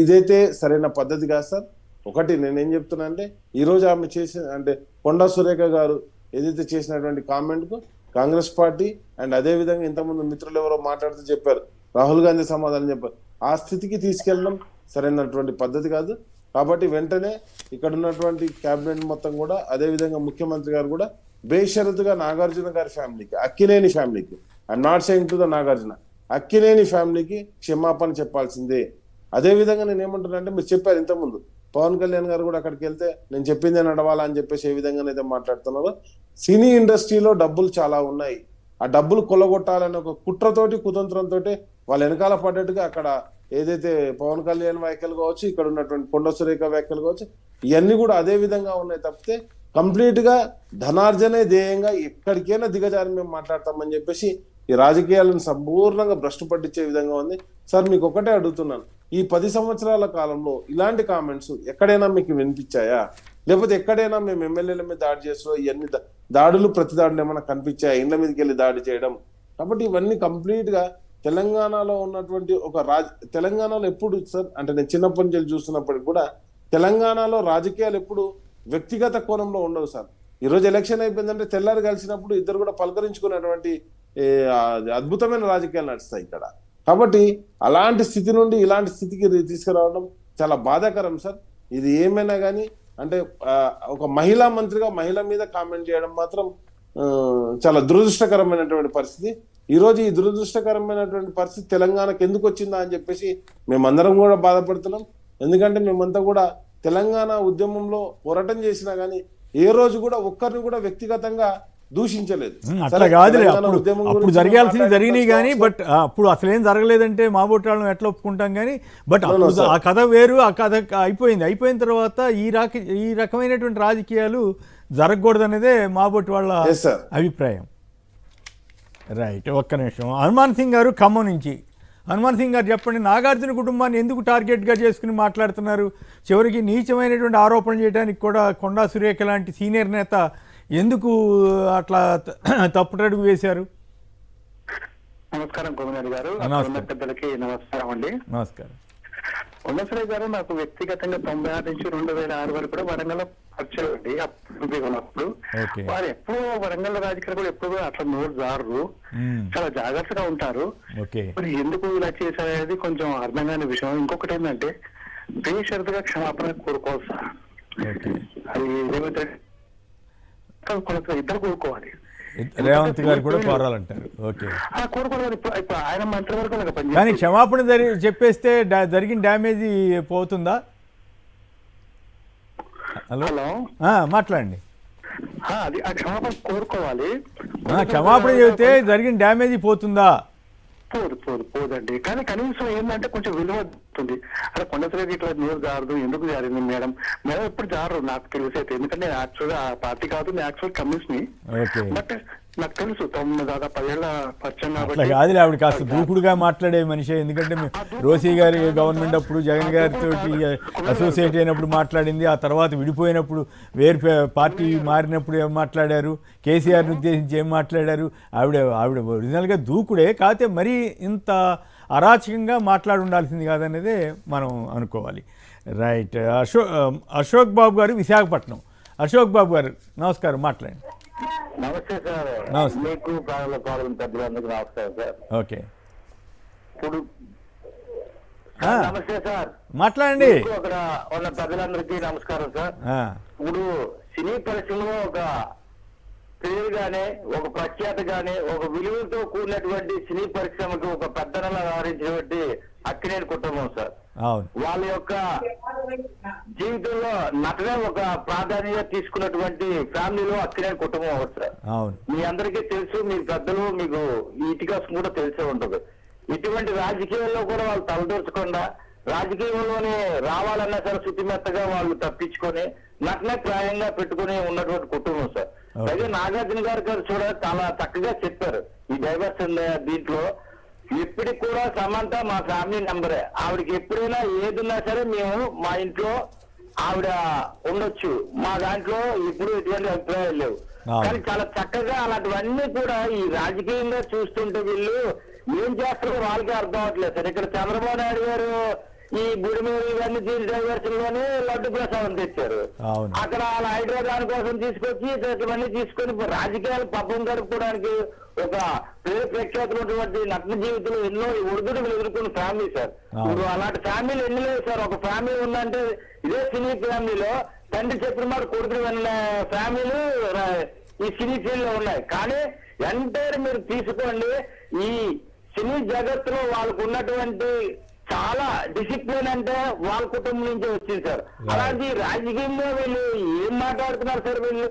ఇదైతే సరైన పద్ధతి కాదు సార్. ఒకటి నేనేం చెప్తున్నా అంటే, ఈ రోజు ఆమె చేసిన అంటే కొండా సురేఖ గారు ఏదైతే చేసినటువంటి కామెంట్ కు కాంగ్రెస్ పార్టీ అండ్ అదే విధంగా ఇంతకుముందు మిత్రులు ఎవరో మాట్లాడుతూ చెప్పారు, రాహుల్ గాంధీ సమాధానం చెప్పారు, ఆ స్థితికి తీసుకెళ్ళడం సరైనటువంటి పద్ధతి కాదు. కాబట్టి వెంటనే ఇక్కడ ఉన్నటువంటి క్యాబినెట్ మొత్తం కూడా అదే విధంగా ముఖ్యమంత్రి గారు కూడా బేషరతుగా నాగార్జున గారి ఫ్యామిలీకి, అక్కినేని ఫ్యామిలీకి, I'm not saying to the Nagarjuna, Akkineni ఫ్యామిలీకి క్షమాపణ చెప్పాల్సిందే. అదే విధంగా నేను ఏమంటున్నా అంటే, మీరు చెప్పారు ఇంతకుముందు పవన్ కళ్యాణ్ గారు కూడా అక్కడికి వెళ్తే నేను చెప్పిందే నడవాలా అని చెప్పేసి ఏ విధంగానైతే మాట్లాడుతున్నారో, సినీ ఇండస్ట్రీలో డబ్బులు చాలా ఉన్నాయి, ఆ డబ్బులు కొల్లగొట్టాలనే ఒక కుట్రతోటి కుతంత్రంతో వాళ్ళ వెనకాల పడ్డట్టుగా అక్కడ ఏదైతే పవన్ కళ్యాణ్ వ్యాఖ్యలు కావచ్చు, ఇక్కడ ఉన్నటువంటి కొండ సురేఖ వ్యాఖ్యలు కావచ్చు, ఇవన్నీ కూడా అదే విధంగా ఉన్నాయి తప్పితే కంప్లీట్ గా ధనార్జనే ధ్యేయంగా ఎక్కడికైనా దిగజారి మేము మాట్లాడతామని చెప్పేసి ఈ రాజకీయాలను సంపూర్ణంగా భ్రష్టు పట్టించే విధంగా ఉంది సార్. మీకు ఒకటే అడుగుతున్నాను, ఈ 10 సంవత్సరాల కాలంలో ఇలాంటి కామెంట్స్ ఎక్కడైనా మీకు వినిపించాయా? లేకపోతే ఎక్కడైనా మేము ఎమ్మెల్యేల మీద దాడి చేస్తూ ఇవన్నీ దాడులు ప్రతి దాడులు ఏమైనా కనిపించాయా? ఇండ్ల మీదకి వెళ్ళి దాడి చేయడం. కాబట్టి ఇవన్నీ కంప్లీట్ గా తెలంగాణలో ఉన్నటువంటి ఒక తెలంగాణలో ఎప్పుడు సార్ అంటే నేను చిన్నప్పటి నుంచి చూస్తున్నప్పటికి కూడా తెలంగాణలో రాజకీయాలు ఎప్పుడు వ్యక్తిగత కోణంలో ఉండవు సార్. ఈ రోజు ఎలక్షన్ అయిపోయిందంటే తెల్లారి కలిసినప్పుడు ఇద్దరు కూడా పలకరించుకునేటువంటి అద్భుతమైన రాజకీయాలు నడుస్తాయి ఇక్కడ. కాబట్టి అలాంటి స్థితి నుండి ఇలాంటి స్థితికి తీసుకురావడం చాలా బాధాకరం సార్. ఇది ఏమైనా కానీ అంటే ఒక మహిళా మంత్రిగా మహిళ మీద కామెంట్ చేయడం మాత్రం చాలా దురదృష్టకరమైనటువంటి పరిస్థితి. ఈ రోజు ఈ దురదృష్టకరమైనటువంటి పరిస్థితి తెలంగాణకు ఎందుకు వచ్చిందా అని చెప్పేసి మేమందరం కూడా బాధపడుతున్నాం. ఎందుకంటే మేమంతా కూడా తెలంగాణ ఉద్యమంలో పోరాటం చేసినా కానీ ఏ రోజు కూడా ఒక్కరిని కూడా వ్యక్తిగతంగా దూషించలేదు. అట్లా కాదులే, అప్పుడు జరగాల్సింది జరిగినాయి కానీ బట్ అప్పుడు అసలేం జరగలేదంటే మా బొట్టాలను ఎట్లా ఒప్పుకుంటాం కానీ బట్ ఆ కథ వేరు, ఆ కథ అయిపోయిన తర్వాత ఈ రకమైనటువంటి రాజకీయాలు జరగకూడదు అనేదే మా బొట్టు వాళ్ళ అభిప్రాయం. రైట్, ఒక్క నిమిషం. హనుమాన్ సింగ్ గారు ఖమ్మం నుంచి. హనుమాన్ సింగ్ గారు చెప్పండి, నాగార్జున కుటుంబాన్ని ఎందుకు టార్గెట్గా చేసుకుని మాట్లాడుతున్నారు? చివరికి నీచమైనటువంటి ఆరోపణలు చేయడానికి కూడా కొండా సురేఖ లాంటి సీనియర్ నేత ఎందుకు అట్లా తప్పుటడుగు వేశారు? నమస్కారం గోవింద్ గారు, పెద్దలకి నమస్కారం అండి. నమస్కారం. ఉన్నశ్రీ గారు, నాకు వ్యక్తిగతంగా 96 నుంచి 2006 వరకు కూడా వరంగల్ పరిచయం అండి. అప్పుడు వారు ఎప్పుడు వరంగల్ రాజకీయాలు కూడా ఎప్పుడు అట్లా నోరు జారు, చాలా జాగ్రత్తగా ఉంటారు. మరి ఎందుకు ఇలా చేశారనేది కొంచెం అర్థం కాని విషయం. ఇంకొకటి ఏంటంటే బేషరతుగా క్షమాపణ కోరుకోవాలి సార్. అది ఏమైతే ఇద్దరు కోరుకోవాలి. రేవంత్ గారు కూడా కోరాలంటారు. ఓకే, ఆయన మంత్రివర్గం కానీ క్షమాపణ చెప్పేస్తే జరిగిన డ్యామేజీ పోతుందా? హలో, మాట్లాడండి. అది ఆ క్షమాపణ కోరుకోవాలి. క్షమాపణ చెబితే జరిగిన డ్యామేజీ పోతుందా? పోదండి, కానీ కనీసం ఏంటంటే కొంచెం విలువ వస్తుంది. అలా కొండసరికి ఇట్లా నోరు జారదు, ఎందుకు జారింది మేడం ఎప్పుడు జారు నాకు తెలిసి అయితే. ఎందుకంటే యాక్చువల్గా ఆ పార్టీ కాదు, నేను యాక్చువల్ కమ్యూనిస్ట్ ని. బట్ నాకు తెలుసు 10 ఏళ్ల పరిచయం అట్లా కాదులే, ఆవిడ కాస్త దూకుడుగా మాట్లాడే మనిషి. ఎందుకంటే రోసీ గారి గవర్నమెంట్ అప్పుడు జగన్ గారితో అసోసియేట్ అయినప్పుడు మాట్లాడింది, ఆ తర్వాత విడిపోయినప్పుడు వేరు పార్టీ మారినప్పుడు ఏం మాట్లాడారు, కేసీఆర్ని ఉద్దేశించి ఏం మాట్లాడారు. ఆవిడ ఒరిజినల్గా దూకుడే, కాకపోతే మరీ ఇంత అరాచకంగా మాట్లాడి ఉండాల్సింది కాదనేదే మనం అనుకోవాలి. రైట్. అశోక్ బాబు గారు విశాఖపట్నం. అశోక్ బాబు గారు నమస్కారం, మాట్లాడండి. నమస్తే సార్. నమస్తే. మీకు పాల్గొన్న పెద్దలందరికీ నమస్కారం సార్. ఓకే, ఇప్పుడు నమస్తే సార్, మాట్లాడండి. అక్కడ ఉన్న పెద్దలందరికీ నమస్కారం సార్. ఇప్పుడు సినీ పరిశ్రమలో ఒక పేరుగానే, ఒక ప్రఖ్యాతగానే, ఒక విలువలతో కూడినటువంటి సినీ పరిశ్రమకు ఒక పెద్దనలా వ్యవహరించినటువంటి అక్కినేని కుటుంబం సార్. వాళ్ళ యొక్క జీవితంలో నటనే ఒక ప్రాధాన్యత తీసుకున్నటువంటి ఫ్యామిలీలో అక్కినేని కుటుంబం ఒకటి సార్. మీ అందరికీ తెలుసు, మీ పెద్దలు, మీకు ఈ ఇతిహాసం కూడా తెలిసే ఉంటుంది. ఇటువంటి రాజకీయాల్లో కూడా వాళ్ళు తలదూర్చకుండా రాజకీయంలోనే రావాలన్నా సరే శుతిమెత్తగా వాళ్ళు తప్పించుకొని నటన ప్రాయంగా పెట్టుకుని ఉన్నటువంటి కుటుంబం సార్. అయితే నాగార్జున గారు కూడా చాలా చక్కగా చెప్పారు ఈ డైవర్షన్ దీంట్లో. ఎప్పటికి కూడా సమంత మా ఫ్యామిలీ మెంబరే, ఆవిడకి ఎప్పుడైనా ఏదున్నా సరే మేము మా ఇంట్లో ఆవిడ ఉండొచ్చు, మా దాంట్లో ఇప్పుడు ఎటువంటి అభిప్రాయాలు లేవు. కానీ చాలా చక్కగా అలాంటివన్నీ కూడా ఈ రాజకీయంగా చూస్తుంటే వీళ్ళు ఏం చేస్తారో వాళ్ళకే అర్థం అవట్లేదు సార్. ఇక్కడ చంద్రబాబు నాయుడు గారు ఈ గుడిమేరు గారిని డైవర్షన్ లోనే లడ్డు ప్రసాదం తెచ్చారు. అక్కడ వాళ్ళ హైదరాబాద్ కోసం తీసుకొచ్చి ఇవన్నీ తీసుకొని రాజకీయాలు పబ్బం గడుపుకోవడానికి ఒక పేరు ప్రఖ్యాతులు ఉన్నటువంటి నగ్న జీవితంలో ఎన్నో ఒడిదుడుకులు ఎదుర్కొన్న ఫ్యామిలీ సార్. ఇప్పుడు అలాంటి ఫ్యామిలీలు ఎన్ని లేవు సార్. ఒక ఫ్యామిలీ ఉందంటే ఇదే సినీ ఫ్యామిలీలో తండ్రి చెప్పిన మాట కొడుకుని వెళ్ళిన ఫ్యామిలీలు ఈ సినీ ఫీల్డ్ లో ఉన్నాయి. కానీ ఎంటైర్ మీరు తీసుకోండి, ఈ సినీ జగత్తులో వాళ్ళకు ఉన్నటువంటి చాలా డిసిప్లిన్ అంటే వాళ్ళ కుటుంబం నుంచే వచ్చింది సార్. అలాంటి రాజకీయంలో వీళ్ళు ఏం మాట్లాడుతున్నారు సార్ వీళ్ళు?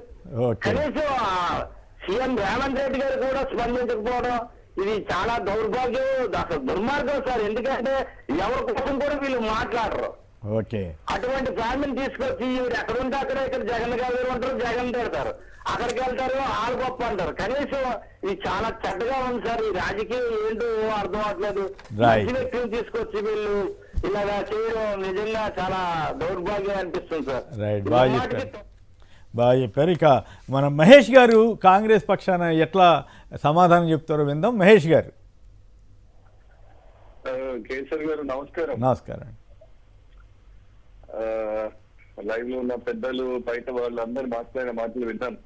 కనీసం సీఎం రేవంత్ రెడ్డి గారు కూడా స్పందించకపోవడం ఇది చాలా దౌర్భాగ్యం, అసలు దుర్మార్గం సార్. ఎందుకంటే ఎవరి కోసం కూడా వీళ్ళు మాట్లాడరు. అటువంటి ఫ్యామిలీని తీసుకొచ్చి ఇవి ఎక్కడ ఉంటే అక్కడ ఇక్కడ జగన్ గారు ఉంటారు, జగన్ పెడతారు, అక్కడికి వెళ్తారు, ఆలు గొప్ప అంటారు. కనీసం ఇది చాలా చెడ్డగా ఉంది సార్. ఈ రాజకీయం ఏంటో అర్థం అవట్లేదు. మంచి వ్యక్తిని తీసుకొచ్చి వీళ్ళు ఇలాగా చేయడం నిజంగా చాలా దౌర్భాగ్యం అనిపిస్తుంది సార్. బాగా చెప్పారు. ఇక మన మహేష్ గారు కాంగ్రెస్ పక్షాన ఎట్లా సమాధానం చెప్తారో విందాం. మహేష్ గారు. కేసరి గారు నమస్కారం. నమస్కారం. లైవ్ లో ఉన్న పెద్దలు బయట వాళ్ళు అందరు మాట్లాడిన మాటలు విన్నాను.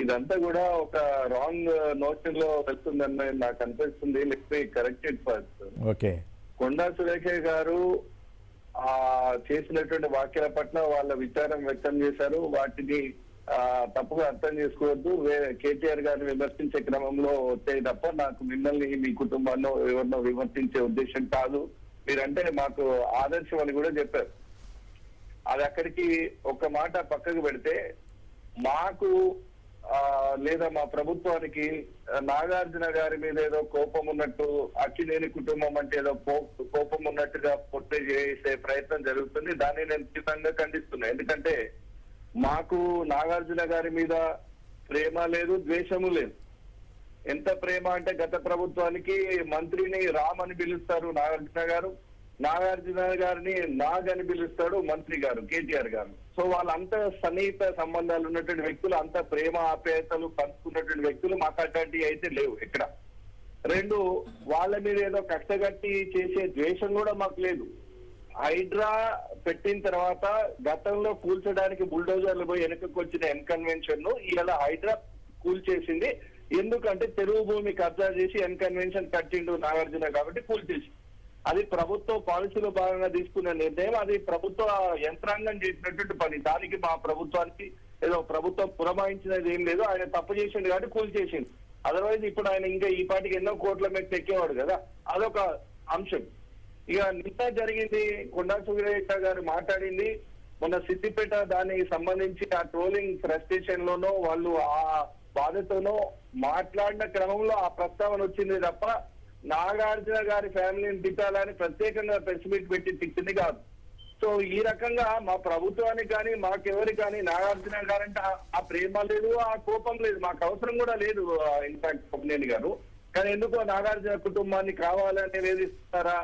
ఇదంతా కూడా ఒక రాంగ్ నోషన్ లో వెళ్తుందని నాకు అనిపిస్తుంది. లేకపోతే కరెక్టెడ్ ఫస్ట్. కొండా సురేఖ గారు ఆ చేసినటువంటి వ్యాఖ్యల పట్ల వాళ్ళ విచారం వ్యక్తం చేశారు. వాటిని తప్పుగా అర్థం చేసుకోవద్దు. కేటీఆర్ గారిని విమర్శించే క్రమంలో వస్తే తప్ప నాకు మిమ్మల్ని మీ కుటుంబాల్లో ఎవరినో విమర్శించే ఉద్దేశం కాదు. మీరంటే మాకు ఆదర్శం అని కూడా చెప్పారు. అది అక్కడికి ఒక మాట పక్కకు పెడితే, మాకు లేదా మా ప్రభుత్వానికి నాగార్జున గారి మీద ఏదో కోపం ఉన్నట్టు, అక్కినేని కుటుంబం అంటే ఏదో కోపం ఉన్నట్టుగా పొట్టే చేసే ప్రయత్నం జరుగుతుంది. దాన్ని నేను తీవ్రంగా ఖండిస్తున్నా. ఎందుకంటే మాకు నాగార్జున గారి మీద ప్రేమ లేదు, ద్వేషము లేదు. ఎంత ప్రేమ అంటే గత ప్రభుత్వానికి మంత్రిని రామ్ అని పిలుస్తారు నాగార్జున గారు, నాగార్జున గారిని నాగ్ అని పిలుస్తాడు మంత్రి గారు కేటీఆర్ గారు. సో వాళ్ళంతా సన్నిహిత సంబంధాలు ఉన్నటువంటి వ్యక్తులు, అంత ప్రేమ ఆప్యాయతలు పంచుకున్నటువంటి వ్యక్తులు. మాకు అట్లాంటివి అయితే లేవు ఎక్కడ. రెండు, వాళ్ళ మీద ఏదో కష్టగట్టి చేసే ద్వేషం కూడా మాకు లేదు. హైడ్రా పెట్టిన తర్వాత గతంలో కూల్చడానికి బుల్డోజర్లు పోయి వెనుకకు వచ్చిన ఎన్కన్వెన్షన్ ను ఇలా హైడ్రా కూల్చేసింది. ఎందుకంటే చెరువు భూమి కబ్జా చేసి ఎన్కన్వెన్షన్ కట్టిండు నాగార్జున కాబట్టి కూల్చేసి. అది ప్రభుత్వ పాలసీలో భాగంగా తీసుకున్న నిర్ణయం. అది ప్రభుత్వ యంత్రాంగం చేసినటువంటి పని. దానికి మా ప్రభుత్వానికి ఏదో ప్రభుత్వం పురమాయించినది ఏం లేదు. ఆయన తప్పు చేసిండు కాబట్టి కూల్చేసిండు. అదర్వైజ్ ఇప్పుడు ఆయన ఇంకా ఈ పాటికి ఎన్నో కోట్ల మీద ఎక్కేవాడు కదా. అదొక అంశం. ఇక నిన్న జరిగింది, కొండా సురేఖ గారు మాట్లాడింది మొన్న సిద్దిపేట, దానికి సంబంధించి ఆ ట్రోలింగ్ ఫ్రస్ట్రేషన్ లోనో వాళ్ళు ఆ బాధతోనో మాట్లాడిన క్రమంలో ఆ ప్రస్తావన వచ్చింది తప్ప నాగార్జున గారి ఫ్యామిలీని తిట్టాలని ప్రత్యేకంగా ప్రెస్ మీట్ పెట్టి తిట్టింది కాదు. సో ఈ రకంగా మా ప్రభుత్వానికి కానీ మాకెవరికి కానీ నాగార్జున గారంటే ఆ ప్రేమ లేదు, ఆ కోపం లేదు, మాకు అవసరం కూడా లేదు. ఇన్ఫాక్ట్ కొమ్మినేని గారు కానీ ఎందుకో నాగార్జున కుటుంబాన్ని కావాలని వేధిస్తారా,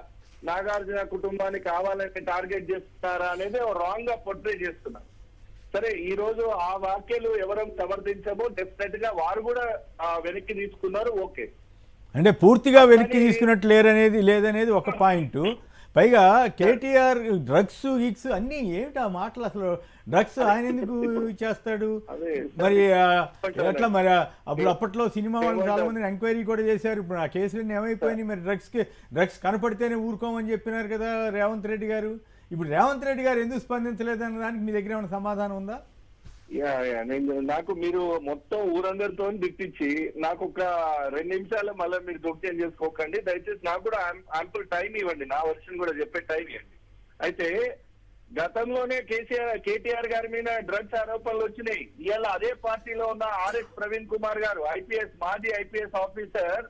నాగార్జున కుటుంబాన్ని కావాలని టార్గెట్ చేస్తారా అనేది రాంగ్ గా పొట్రే చేస్తున్నారు. సరే, ఈ రోజు ఆ వ్యాఖ్యలు ఎవరం సమర్థించమో, డెఫినెట్ గా వారు కూడా వెనక్కి తీసుకున్నారు. ఓకే, అంటే పూర్తిగా వెనక్కి తీసుకున్నట్టు లేదనేది ఒక పాయింట్. పైగా కేటీఆర్ డ్రగ్స్ గిగ్స్ అన్నీ ఏమిటి ఆ మాటలు, అసలు డ్రగ్స్ ఆయన ఎందుకు చేస్తాడు మరి? ఎట్లా మరి? అప్పట్లో సినిమా వాళ్ళు చాలా మంది ఎంక్వైరీ కూడా చేశారు. ఇప్పుడు ఆ కేసులన్నీ ఏమైపోయినాయి మరి? డ్రగ్స్ కనపడితేనే ఊరుకోమని చెప్పినారు కదా రేవంత్ రెడ్డి గారు. ఇప్పుడు రేవంత్ రెడ్డి గారు ఎందుకు స్పందించలేదన్న దానికి మీ దగ్గర ఏమైనా సమాధానం ఉందా? నాకు మీరు మొత్తం ఊరందరితో దిట్టించి నాకు ఒక 2 నిమిషాలు మళ్ళీ మీరు జోక్యం చేసుకోకండి దయచేసి. నాకు కూడా యాంపుల్ టైం ఇవ్వండి, నా వర్షన్ కూడా చెప్పే టైం ఇవ్వండి. అయితే గతంలోనే కేటీఆర్ గారి మీద డ్రగ్స్ ఆరోపణలు వచ్చినాయి. ఇవాళ అదే పార్టీలో ఉన్న ఆర్ఎస్ ప్రవీణ్ కుమార్ గారు మాజీ ఐపీఎస్ ఆఫీసర్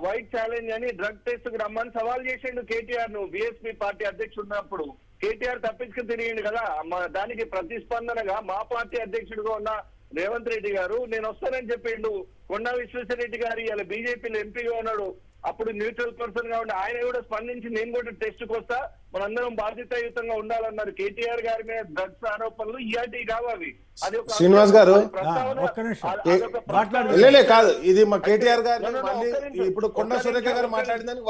వైట్ ఛాలెంజ్ అని డ్రగ్ టెస్ట్ కు రమ్మని సవాల్ చేసిండు కేటీఆర్ ను. బీఎస్పీ పార్టీ అధ్యక్షుడు ఉన్నప్పుడు కేటీఆర్ తప్పించుకుని తిరిగిండు కదా. దానికి ప్రతిస్పందనగా మా పార్టీ అధ్యక్షుడిగా ఉన్న రేవంత్ రెడ్డి గారు నేను వస్తానని చెప్పిండు. కొండా విశ్వేశ్వరరెడ్డి గారు ఇలా బీజేపీలో ఎంపీగా ఉన్నాడు, అప్పుడు న్యూట్రల్ పర్సన్ గా ఉండి ఆయన కూడా స్పందించి నేను కూడా టెస్ట్ కు వస్తా, మనందరం బాధ్యతాయుతంగా ఉండాలన్నారు. కేటీఆర్ గారి మీద డ్రగ్స్ ఆరోపణలు ఇలాంటివి కావాలి. అది ఒక శ్రీనివాస్ గారు కాదు, ఇది మా కేటీఆర్ గారు ఇప్పుడు కొండా సురేఖ గారు మాట్లాడిందని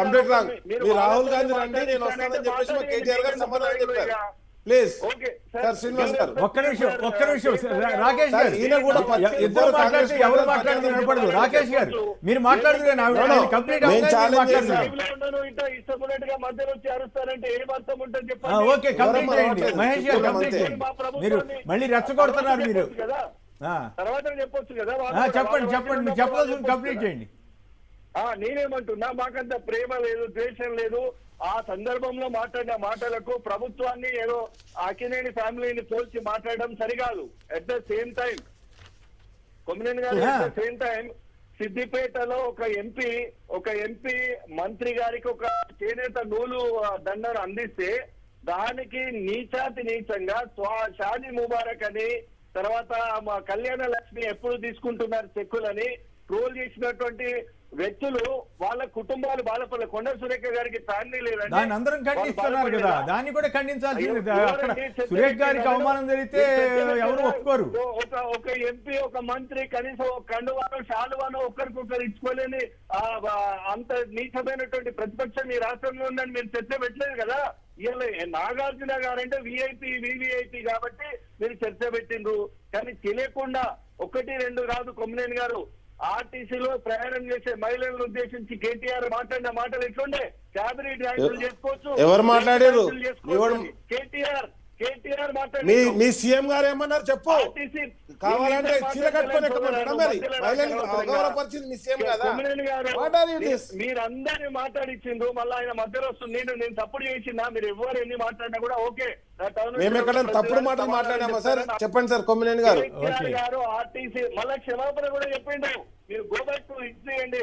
కంప్లీట్ రాంగ్. మీరు రాహుల్ గాంధీ రండి నేను వస్తానని చెప్పేసి మా కేటీఆర్ గారు సమాధానం చెప్పారు. ప్లీజ్ సార్ శ్రీనివాస్ గారు ఒక్క నిమిషం రాకేష్ గారు, ఇద్దరు మాట్లాడితే ఎవరు మాట్లాడితే వినపడదు. రాకేష్ గారు మీరు మాట్లాడుతున్నారు కంప్లీట్ మధ్యలో వచ్చి అరుస్తారంటే ఏం అర్థం ఉంటుంది ఓకే కంప్లీట్ చేయండి. మహేష్ గారు కంప్లీట్ చేయండి. మీరు మళ్ళీ రెచ్చగొడుతున్నారు మీరు. తర్వాత చెప్పొచ్చు కదా. చెప్పండి మీరు చెప్పాల్సింది కంప్లీట్ చేయండి. నేనేమంటున్నా, మాకంత ప్రేమ లేదు, ద్వేషం లేదు. ఆ సందర్భంలో మాట్లాడిన మాటలకు ప్రభుత్వాన్ని ఏదో అక్కినేని ఫ్యామిలీని పోల్చి మాట్లాడడం సరికాదు. At the same time Kommineni గారు అట్ ద సేమ్ టైం సిద్దిపేటలో ఒక ఎంపీ మంత్రి గారికి ఒక చేనేత నూలు దండను అందిస్తే దానికి నీచంగా షాదీ ముబారక్ అని, తర్వాత మా కళ్యాణ లక్ష్మి ఎప్పుడు తీసుకుంటున్నారు చెక్కులని ట్రోల్ చేసినటువంటి వ్యక్తులు వాళ్ళ కుటుంబాలు బాధపడలే. కొండ సురేఖ గారికి ఫ్యామిలీ లేదండి, దాన్ని అందరం ఖండిస్తున్నారు కదా, దాన్ని కూడా ఖండించాల్సింది. అక్కడ సురేఖ గారికి అవమానం జరిగితే ఎవరు ఒప్పుకోరు. ఒక ఎంపీ ఒక మంత్రి కనీసం ఒక కండువానో శాలువానో ఒక్కరికొకరు ఇచ్చుకోలేని అంత నీచమైనటువంటి ప్రతిపక్షం ఈ రాష్ట్రంలో ఉందని మీరు చర్చ పెట్టలేదు కదా. ఇలా నాగార్జున గారంటే వివిఐపి కాబట్టి మీరు చర్చ పెట్టిండ్రు. కానీ తెలియకుండా 1, 2 కాదు కొమ్మినేని గారు, ఆర్టీసీలో ప్రయాణం చేసే మహిళలను ఉద్దేశించి కేటీఆర్ మాట్లాడిన మాటలు ఎట్లుండే? క్యాబినెట్ ర్యాంకులు చేసుకోవచ్చు. ఎవరు మాట్లాడారు? కేటీఆర్ మాట్లాడి మీ సీఎం గారు ఏమన్నారు చెప్పు. కావాలంటే చీర కట్టుకొని అగౌరవపరిచింది మీ సీఎం కదా. మీరందరినీ మాట్లాడిచ్చిండ్రు, మళ్ళీ ఆయన మధ్యలో వస్తుంది. నేను తప్పుడు చేసిందా? మీరు ఎవరు ఎన్ని మాట్లాడినా కూడా ఓకే. మేము ఎక్కడ తప్పుడు మాటలు మాట్లాడామా సార్? చెప్పండి సార్ కొమ్మినేని గారు. ఆర్టీసీ మళ్ళీ క్షమాపణ కూడా చెప్పిండు. మీరు గో బ్యాక్ టు హిస్టరీ,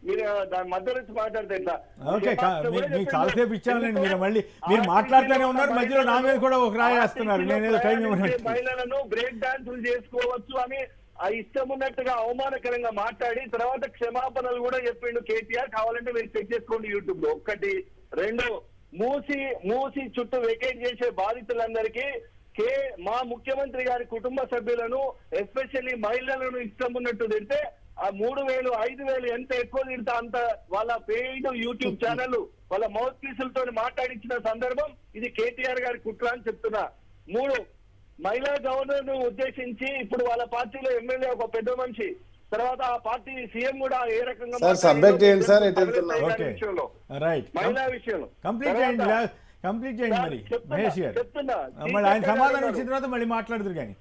మీరు దాని మధ్యలో వచ్చి మాట్లాడితే ఓకే మీకు చాలాసేపు ఇచ్చానండి. మీరు మాట్లాడుతూనే ఉన్నారు, మధ్యలో నా మీద కూడా ఒక రాయి వేస్తున్నారు. నేనేదో టైం మహిళలను బ్రేక్ డాన్సులు చేసుకోవచ్చు అని ఆ ఇష్టం ఉన్నట్టుగా అవమానకరంగా మాట్లాడి తర్వాత క్షమాపణలు కూడా చెప్పిండు కేటీఆర్. కావాలంటే మీరు చెక్ చేసుకోండి యూట్యూబ్ లో. 1, 2 మూసి చుట్టూ వెకేట్ చేసే బాధితులందరికీ మా ముఖ్యమంత్రి గారి కుటుంబ సభ్యులను ఎస్పెషల్లీ మహిళలను ఇష్టం ఉన్నట్టు తిడితే ఆ 3,000, 5,000 ఎంత ఎక్కువ తిడతా అంత వాళ్ళ పెయిడ్ యూట్యూబ్ ఛానల్ వాళ్ళ మౌత్ పీసులతో మాట్లాడించిన సందర్భం ఇది కేటీఆర్ గారి కుట్ర అని చెప్తున్నా. 3 మహిళా గవర్నర్ ను ఉద్దేశించి ఇప్పుడు వాళ్ళ పార్టీలో ఎమ్మెల్యే ఒక పెద్ద మనిషి, తర్వాత ఆ పార్టీ సీఎం కూడా ఏ రకంగా మహిళా విషయంలో కంప్లీట్ చేయండి మరి మహేష్ గారు. మళ్ళీ ఆయన సమాధానం ఇచ్చిన తర్వాత మళ్ళీ మాట్లాడుతురు. కానీ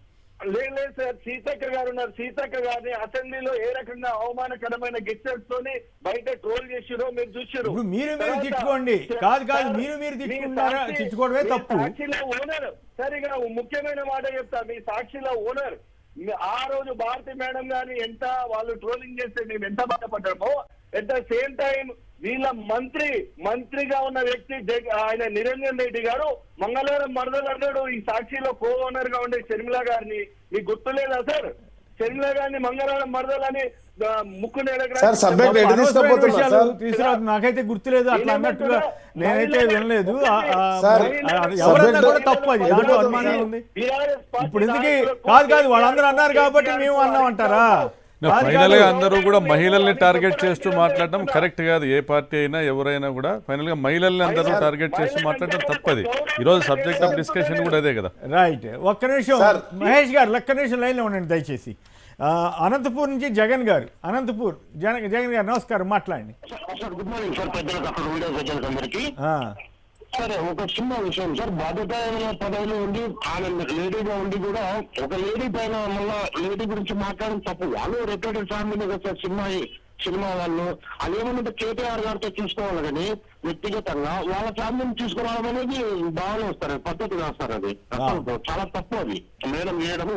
లేదు సార్, సీతక్క గారు ఉన్నారు. సీతక్క గారిని అసెంబ్లీలో ఏ రకంగా అవమానకరమైన గెస్టర్స్ తోని బయట ట్రోల్ చేసిరో మీరు చూసారు. మీరు తిట్టుకోండి, కాదు మీరు తిట్టుకుంటారా? తిట్టుకోవడమే తప్పు. సాక్షిలో ఓనర్ సరిగా ముఖ్యమైన మాట చెప్తా, మీ సాక్షిలో ఓనర్ ఆ రోజు భారతి మేడం గాని ఎంత వాళ్ళు ట్రోలింగ్ చేస్తే మేము ఎంత బాధపడ్డామో, ఎట్ ద సేమ్ టైం వీళ్ళ మంత్రిగా ఉన్న వ్యక్తి ఆయన నిరంజన్ రెడ్డి గారు మంగళవారం మరదలు అన్నాడు ఈ సాక్షిలో కో ఓనర్ గా ఉండే షర్మిల గారిని. మీకు గుర్తులేదా సార్? షర్మిల గారిని మంగళవారం మరదలని ముక్కు నాకైతే గుర్తులేదు, అట్లా అన్నట్టుగా నేనైతే వినలేదు. ఎవరన్నా కూడా తప్పు, అది దాంట్లో అనుమానం ఉంది. ఇప్పుడు ఎందుకు కాదు వాళ్ళందరూ అన్నారు కాబట్టి మేము అన్నామంటారా? ఫైనల్ గా అందరూ కూడా మహిళల్ని టార్గెట్ చేస్తూ మాట్లాడడం కరెక్ట్ కాదు. ఏ పార్టీ అయినా ఎవరైనా కూడా ఫైనల్ గా మహిళల్ని అందరూ టార్గెట్ చేస్తూ మాట్లాడడం తప్పది. ఈరోజు సబ్జెక్ట్ ఆఫ్ డిస్కషన్ కూడా అదే కదా. రైట్, ఒక్క నిమిషం మహేష్ గారు, ఒక్క నిమిషం లైన్లో ఉండండి దయచేసి. అనంతపూర్ నుంచి జగన్ గారు, అనంతపూర్ జగన్ గారు నమస్కారం, మాట్లాడండి. సార్ గుడ్ మార్నింగ్ సార్, పెద్దలకు అక్కడ వీడియో ప్రజలకు అందరికీ. సరే, ఒక చిన్న విషయం సార్, బాధ్యతమైన పదవిలో ఉండి ఆమె లేడీగా ఉండి కూడా ఒక లేడీ పైన మళ్ళా లేడీ గురించి మాట్లాడడం తప్పు. వాళ్ళు రెప్యూటెడ్ ఫ్యామిలీ కదా సార్, సినిమా వాళ్ళు అదేమన్నా కేటీఆర్ గారితో చూసుకోవాలి కానీ వ్యక్తిగతంగా వాళ్ళ ఫ్యామిలీని తీసుకురావడం అనేది బాగానే వస్తారు, పద్ధతి రాస్తారు. అది చాలా తప్పు. అది మేడం చేయడము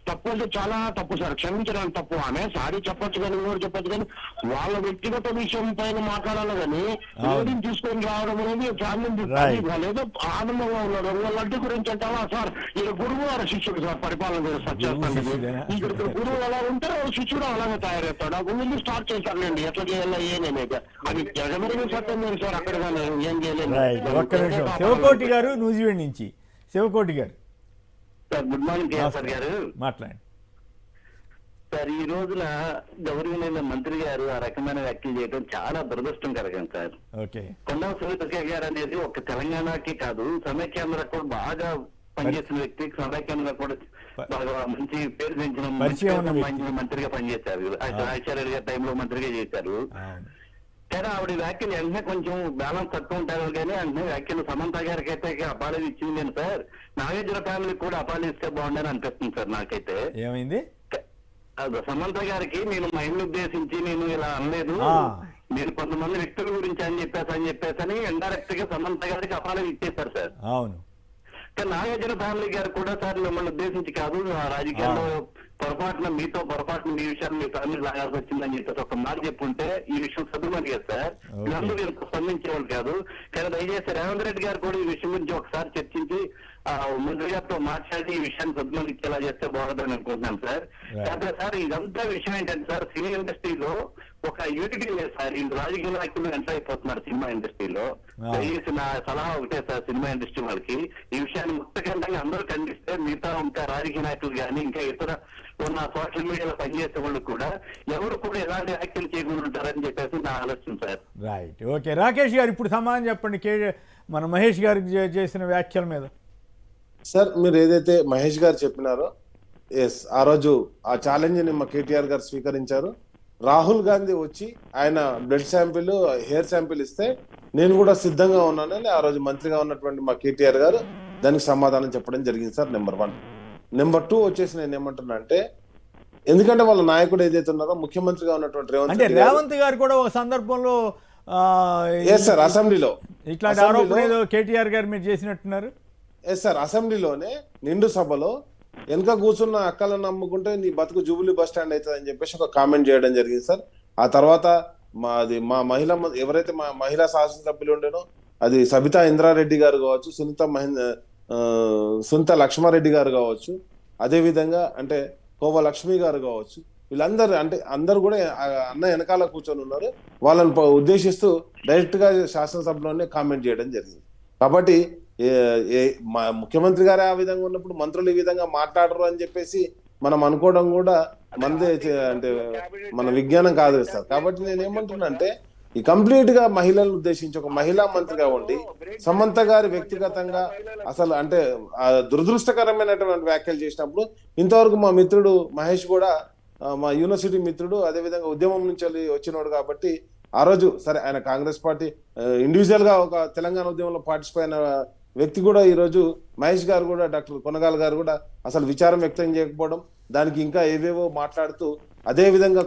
తప్పు, అంటే చాలా తప్పు సార్, క్షమించడానికి తప్పు. ఆమె సారీ చెప్పొచ్చు కానీ ఇంకోటి చెప్పొచ్చు కానీ వాళ్ళ వ్యక్తిగత విషయం పైన మాట్లాడాలి కానీ లేడీని తీసుకొని రావడం అనేది ఫ్యామిలీ వాళ్ళు ఏదో ఆనందంగా ఉన్నారు. వాళ్ళ లడ్డు గురించి అంటావా సార్, ఈయన గురువు గారు శిష్యుడు సార్, పరిపాలన చేస్తాను. ఇక్కడ గురువు అలా ఉంటే శిష్యుడు అలాగే తయారవుతాడు. ఆ గురువుని స్టార్ట్ చేశారులేండి, ఎట్లా చేయాలా ఏనేది అది జగమరిగిన సత్యం లేదు సార్. అక్కడ కానీ ఏం చేయలేదు. ఒక్క నిమిషం, శివకోటి గారు నూజివీడ్ నుంచి. శివకోటి గారు సార్ గుడ్ మార్నింగ్ కేసర్ గారు, మాట్లాడండి సార్. ఈ రోజున గౌరవనీయ మంత్రి గారు ఆ రకమైన వ్యాఖ్యలు చేయడం చాలా దురదృష్టకరం సార్. ఓకే, కొండా సురేఖ గారు అనేది ఒక తెలంగాణకి కాదు, సమైక్యాంధ్ర కూడా బాగా పనిచేసిన వ్యక్తి, సమైక్యాంధ్ర కూడా బాగా మంచి పేరు పెంచిన మంత్రిగా పనిచేశారు. రాజశేఖర గారి టైంలో మంత్రిగా చేశారు. కానీ ఆవిడ వ్యాఖ్యలు వెంటనే కొంచెం బ్యాలెన్స్ తక్కువ ఉంటారు కానీ అంటే వ్యాఖ్యలు సమంత గారికి అయితే అపాలజీ ఇచ్చింది నేను సార్, నాగేశ్వర ఫ్యామిలీకి కూడా అపాలజీ ఇస్తే బాగుండని అనిపిస్తుంది సార్ నాకైతే. ఏమైంది? సమంత గారికి నేను మహిళను ఉద్దేశించి నేను ఇలా అనలేదు, నేను కొంతమంది వ్యక్తుల గురించి అని చెప్పేసి ఇండైరెక్ట్ గా సమంత గారికి అపాలజీ ఇచ్చేశారు సార్. అవును, కానీ నాగార్జున ఫ్యామిలీ గారు కూడా సార్ మిమ్మల్ని ఉద్దేశించి కాదు, రాజకీయాల్లో పొరపాటున మీ విషయాన్ని మీ ఫ్యామిలీ లాగాల్సి వచ్చిందని చెప్పేసి ఒక మాట చెప్పుంటే ఈ విషయం చదువుమని కదా సార్, వీళ్ళందరూ ఇంత స్పందించేవాళ్ళు కాదు. కానీ దయచేసి రేవంత్ రెడ్డి గారు కూడా ఈ విషయం గురించి ఒకసారి చర్చించి మంత్రి గారితో మాట్లాడి ఈ విషయాన్ని సద్దుమని ఇచ్చేలా చేస్తే బాగుంటుందని అనుకుంటున్నాను సార్. కాకపోతే సార్ ఇదంతా విషయం ఏంటంటే సార్, సినీ ఇండస్ట్రీలో ఒక యూనిటీ లేదు సార్. ఈ రాజకీయ నాయకులు ఎంటర్ అయిపోతున్నారు సినిమా ఇండస్ట్రీలో. దయచేసి నా సలహా ఒకటే సార్, సినిమా ఇండస్ట్రీ వాళ్ళకి ఈ విషయాన్ని ముక్తఖండంగా అందరూ ఖండిస్తే మిగతా ఇంకా రాజకీయ నాయకులు కానీ ఇంకా ఇతర ఉన్న సోషల్ మీడియాలో పనిచేసే వాళ్ళు కూడా ఎవరు కూడా ఎలాంటి వ్యాఖ్యలు చేయకుండా ఉంటారని చెప్పేసి నా ఆలోచన సార్. Right, okay. రాకేష్ గారు ఇప్పుడు సమాధానం చెప్పండి మన మహేష్ గారికి చేసిన వ్యాఖ్యల మీద. సార్, మీరు ఏదైతే మహేష్ గారు చెప్పినారో ఎస్, ఆ రోజు ఆ ఛాలెంజ్ ని మా కేటీఆర్ గారు స్వీకరించారు. రాహుల్ గాంధీ వచ్చి ఆయన బ్లడ్ శాంపిల్, హెయిర్ శాంపిల్ ఇస్తే నేను కూడా సిద్ధంగా ఉన్నానని ఆ రోజు మంత్రిగా ఉన్నటువంటి మా కేటీఆర్ గారు దానికి సమాధానం చెప్పడం జరిగింది సార్. నెంబర్ 1. నెంబర్ 2 వచ్చేసి నేను ఏమంటున్నా అంటే, ఎందుకంటే వాళ్ళ నాయకుడు ఏదైతే ఉన్నారో ముఖ్యమంత్రిగా ఉన్నటువంటి రేవంత్ గారు కూడా ఒక సందర్భంలో సార్ అసెంబ్లీలో ఇట్లాంటి ఆరోపణ ఏదో కేటీఆర్ గారు మీరు చేసినట్టున్నారు. ఎస్ సార్, అసెంబ్లీలోనే నిండు సభలో వెనక కూర్చున్న అక్కలను నమ్ముకుంటే నీ బతుకు జూబిలీ బస్ స్టాండ్ అవుతుంది అని చెప్పేసి ఒక కామెంట్ చేయడం జరిగింది సార్. ఆ తర్వాత మా ఎవరైతే మా మహిళా శాసనసభ్యులు ఉండేనో అది సబితా ఇంద్రారెడ్డి గారు కావచ్చు, సునీత లక్ష్మారెడ్డి గారు కావచ్చు, అదేవిధంగా అంటే కోవ లక్ష్మి గారు కావచ్చు, వీళ్ళందరూ అంటే అందరు కూడా అన్న వెనకాల కూర్చొని ఉన్నారు. వాళ్ళని ఉద్దేశిస్తూ డైరెక్ట్ గా శాసనసభలోనే కామెంట్ చేయడం జరిగింది. కాబట్టి మా ముఖ్యమంత్రి గారే ఆ విధంగా ఉన్నప్పుడు మంత్రులు ఈ విధంగా మాట్లాడరు అని చెప్పేసి మనం అనుకోవడం కూడా మనదే అంటే మన విజ్ఞానం కాదు సార్. కాబట్టి నేను ఏమంటున్నా అంటే ఈ కంప్లీట్ గా మహిళలను ఉద్దేశించి ఒక మహిళా మంత్రిగా ఉండి సమంత గారి వ్యక్తిగతంగా అసలు అంటే దురదృష్టకరమైనటువంటి వ్యాఖ్యలు చేసినప్పుడు ఇంతవరకు మా మిత్రుడు మహేష్ కూడా మా యూనివర్సిటీ మిత్రుడు, అదేవిధంగా ఉద్యమం నుంచి వచ్చినోడు కాబట్టి ఆ రోజు సరే ఆయన కాంగ్రెస్ పార్టీ ఇండివిజువల్ గా ఒక తెలంగాణ ఉద్యమంలో పార్టిసిపేట్ అయిన వ్యక్తి కూడా ఈ రోజు మహేష్ గారు కూడా డాక్టర్ కొనగాల్ గారు కూడా అసలు విచారం వ్యక్తం చేయకపోవడం, దానికి ఇంకా ఏవేవో మాట్లాడుతూ అదే విధంగా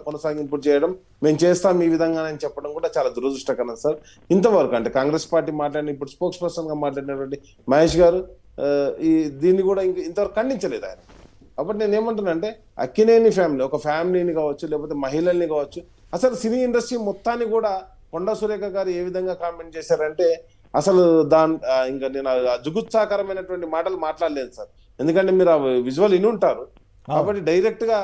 కొనసాగింపు చేయడం, మేము చేస్తాం ఈ విధంగా అని చెప్పడం కూడా చాలా దురదృష్టకరం సార్. ఇంతవరకు అంటే కాంగ్రెస్ పార్టీ మాట్లాడిన ఇప్పుడు స్పోక్స్ పర్సన్ గా మాట్లాడినటువంటి మహేష్ గారు దీన్ని కూడా ఇంతవరకు ఖండించలేదు ఆయన. కాబట్టి నేను ఏమంటున్నా అంటే అక్కినేని ఫ్యామిలీ ఒక ఫ్యామిలీని కావచ్చు, లేకపోతే మహిళల్ని కావచ్చు, అసలు సినీ ఇండస్ట్రీ మొత్తాన్ని కూడా కొండా సురేఖ గారు ఏ విధంగా కామెంట్ చేశారంటే అసలు ఇంకా నేను జుగుత్సాకరమైనటువంటి మాటలు మాట్లాడలేదు సార్. ఎందుకంటే మీరు ఆ విజువల్ ఇని ఉంటారు కాబట్టి డైరెక్ట్ గా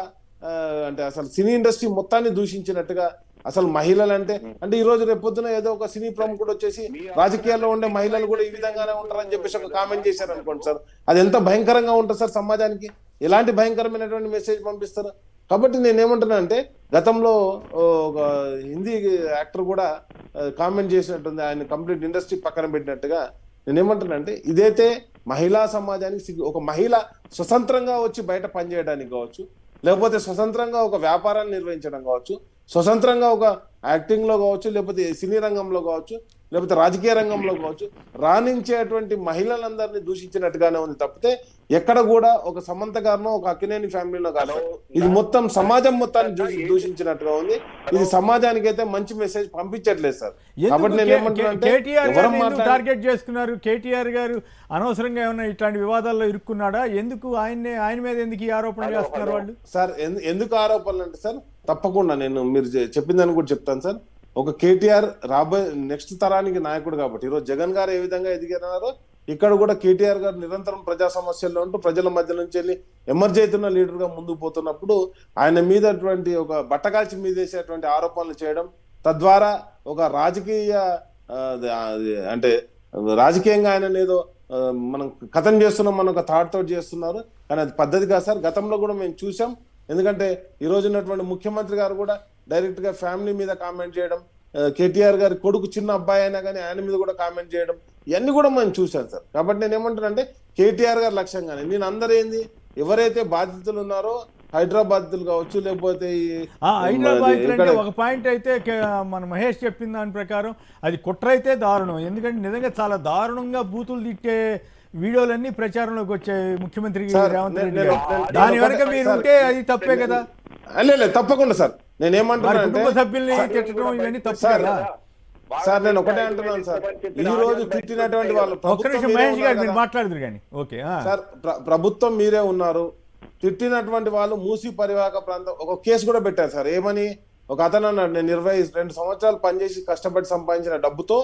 అంటే అసలు సినీ ఇండస్ట్రీ మొత్తాన్ని దూషించినట్టుగా అసలు మహిళలు అంటే ఈ రోజు రేపొద్దున ఏదో ఒక సినీ ప్రముఖుడు వచ్చేసి రాజకీయాల్లో ఉండే మహిళలు కూడా ఈ విధంగానే ఉంటారని చెప్పేసి ఒక కామెంట్ చేశారు అనుకోండి సార్, అది ఎంత భయంకరంగా ఉంటుంది సార్ సమాజానికి, ఎలాంటి భయంకరమైనటువంటి మెసేజ్ పంపిస్తారు. కాబట్టి నేనేమంటున్నా అంటే గతంలో ఒక హిందీ యాక్టర్ కూడా కామెంట్ చేసినట్టుంది, ఆయన కంప్లీట్ ఇండస్ట్రీ పక్కన పెట్టినట్టుగా. నేనేమంటున్నా అంటే ఇదైతే మహిళా సమాజానికి ఒక మహిళ స్వతంత్రంగా వచ్చి బయట పనిచేయడానికి కావచ్చు, లేకపోతే స్వతంత్రంగా ఒక వ్యాపారాన్ని నిర్వహించడం కావచ్చు, స్వతంత్రంగా ఒక యాక్టింగ్ లో కావచ్చు, లేకపోతే సినీ రంగంలో కావచ్చు, లేకపోతే రాజకీయ రంగంలో కావచ్చు రాణించేటువంటి మహిళలందరినీ దూషించినట్టుగానే ఉంది తప్పితే ఎక్కడ కూడా ఒక సమంత గారినో ఒక అక్కినేని ఫ్యామిలీలో కాదు. ఇది మొత్తం సమాజం మొత్తాన్ని దూషించినట్టుగా ఉంది. ఇది సమాజానికి అయితే మంచి మెసేజ్ పంపించట్లేదు సార్. కాబట్టి నేను ఏమంటున్నా అంటే టార్గెట్ చేసుకున్నారు. కేటీఆర్ గారు అనవసరంగా ఏమన్నా ఇట్లాంటి వివాదాల్లో ఇరుక్కున్నాడా? ఎందుకు ఆయన మీద ఎందుకు ఈ ఆరోపణలు చేస్తున్నారు వాళ్ళు? సార్ ఎందుకు ఆరోపణలు అంటే సార్ తప్పకుండా నేను మీరు చెప్పిందని కూడా చెప్తాను సార్. ఒక కేటీఆర్ రాబోయే నెక్స్ట్ తరానికి నాయకుడు కాబట్టి ఈరోజు జగన్ గారు ఏ విధంగా ఎదిగినారో ఇక్కడ కూడా కేటీఆర్ గారు నిరంతరం ప్రజా సమస్యల్లో ఉంటూ ప్రజల మధ్య నుంచి వెళ్ళి ఎమర్జ్ అవుతున్న లీడర్ గా ముందుకు పోతున్నప్పుడు ఆయన మీద ఒక బట్టకాల్చి మీదేసేటువంటి ఆరోపణలు చేయడం, తద్వారా ఒక రాజకీయ అంటే రాజకీయంగా ఆయన ఏదో మనం కథం చేస్తున్నాం మన ఒక థాట్ తోటి చేస్తున్నారు. కానీ అది పద్ధతి కాదు సార్. గతంలో కూడా మేము చూసాం. ఎందుకంటే ఈ రోజు ఉన్నటువంటి ముఖ్యమంత్రి గారు కూడా డైరెక్ట్ గా ఫ్యామిలీ మీద కామెంట్ చేయడం, కేటీఆర్ గారి కొడుకు చిన్న అబ్బాయి అయినా కానీ ఆయన మీద కూడా కామెంట్ చేయడం, ఇవన్నీ కూడా మనం చూశాను సార్. కాబట్టి నేను ఏమంటానంటే కేటీఆర్ గారి లక్ష్యంగానే నేను అందరూ ఏంది ఎవరైతే బాధితులు ఉన్నారో హైదరాబాద్లు కావచ్చు, లేకపోతే హైదరాబాద్ ఒక పాయింట్ అయితే మన మహేష్ చెప్పిన దాని ప్రకారం అది కుట్ర అయితే దారుణం. ఎందుకంటే నిజంగా చాలా దారుణంగా బూతులు తిట్టే వీడియోలన్నీ ప్రచారంలోకి వచ్చాయి ముఖ్యమంత్రి రేవంత్ రెడ్డి గారు. దాని వెనక మీరు ఉంటే అది తప్పే కదా? లేదు తప్పకుండా సార్. నేనేమంటున్నా కుటుంబ సభ్యుల్ని తిట్టడం ఇవన్నీ తప్పు కదా సార్. నేను ఒకటే అంటున్నాను సార్, ఈ రోజు తిట్టినటువంటి వాళ్ళు ఒక్క నిమిషం మహేష్ గారు మీరు మాట్లాడదురు కానీ ఓకే సార్. ప్రభుత్వం మీరే ఉన్నారు. తిట్టినటువంటి వాళ్ళు మూసి పరివాహక ప్రాంతం ఒక కేసు కూడా పెట్టారు సార్. ఏమని ఒక అతను అన్నాడు, నేను 22 సంవత్సరాలు పనిచేసి కష్టపడి సంపాదించిన డబ్బుతో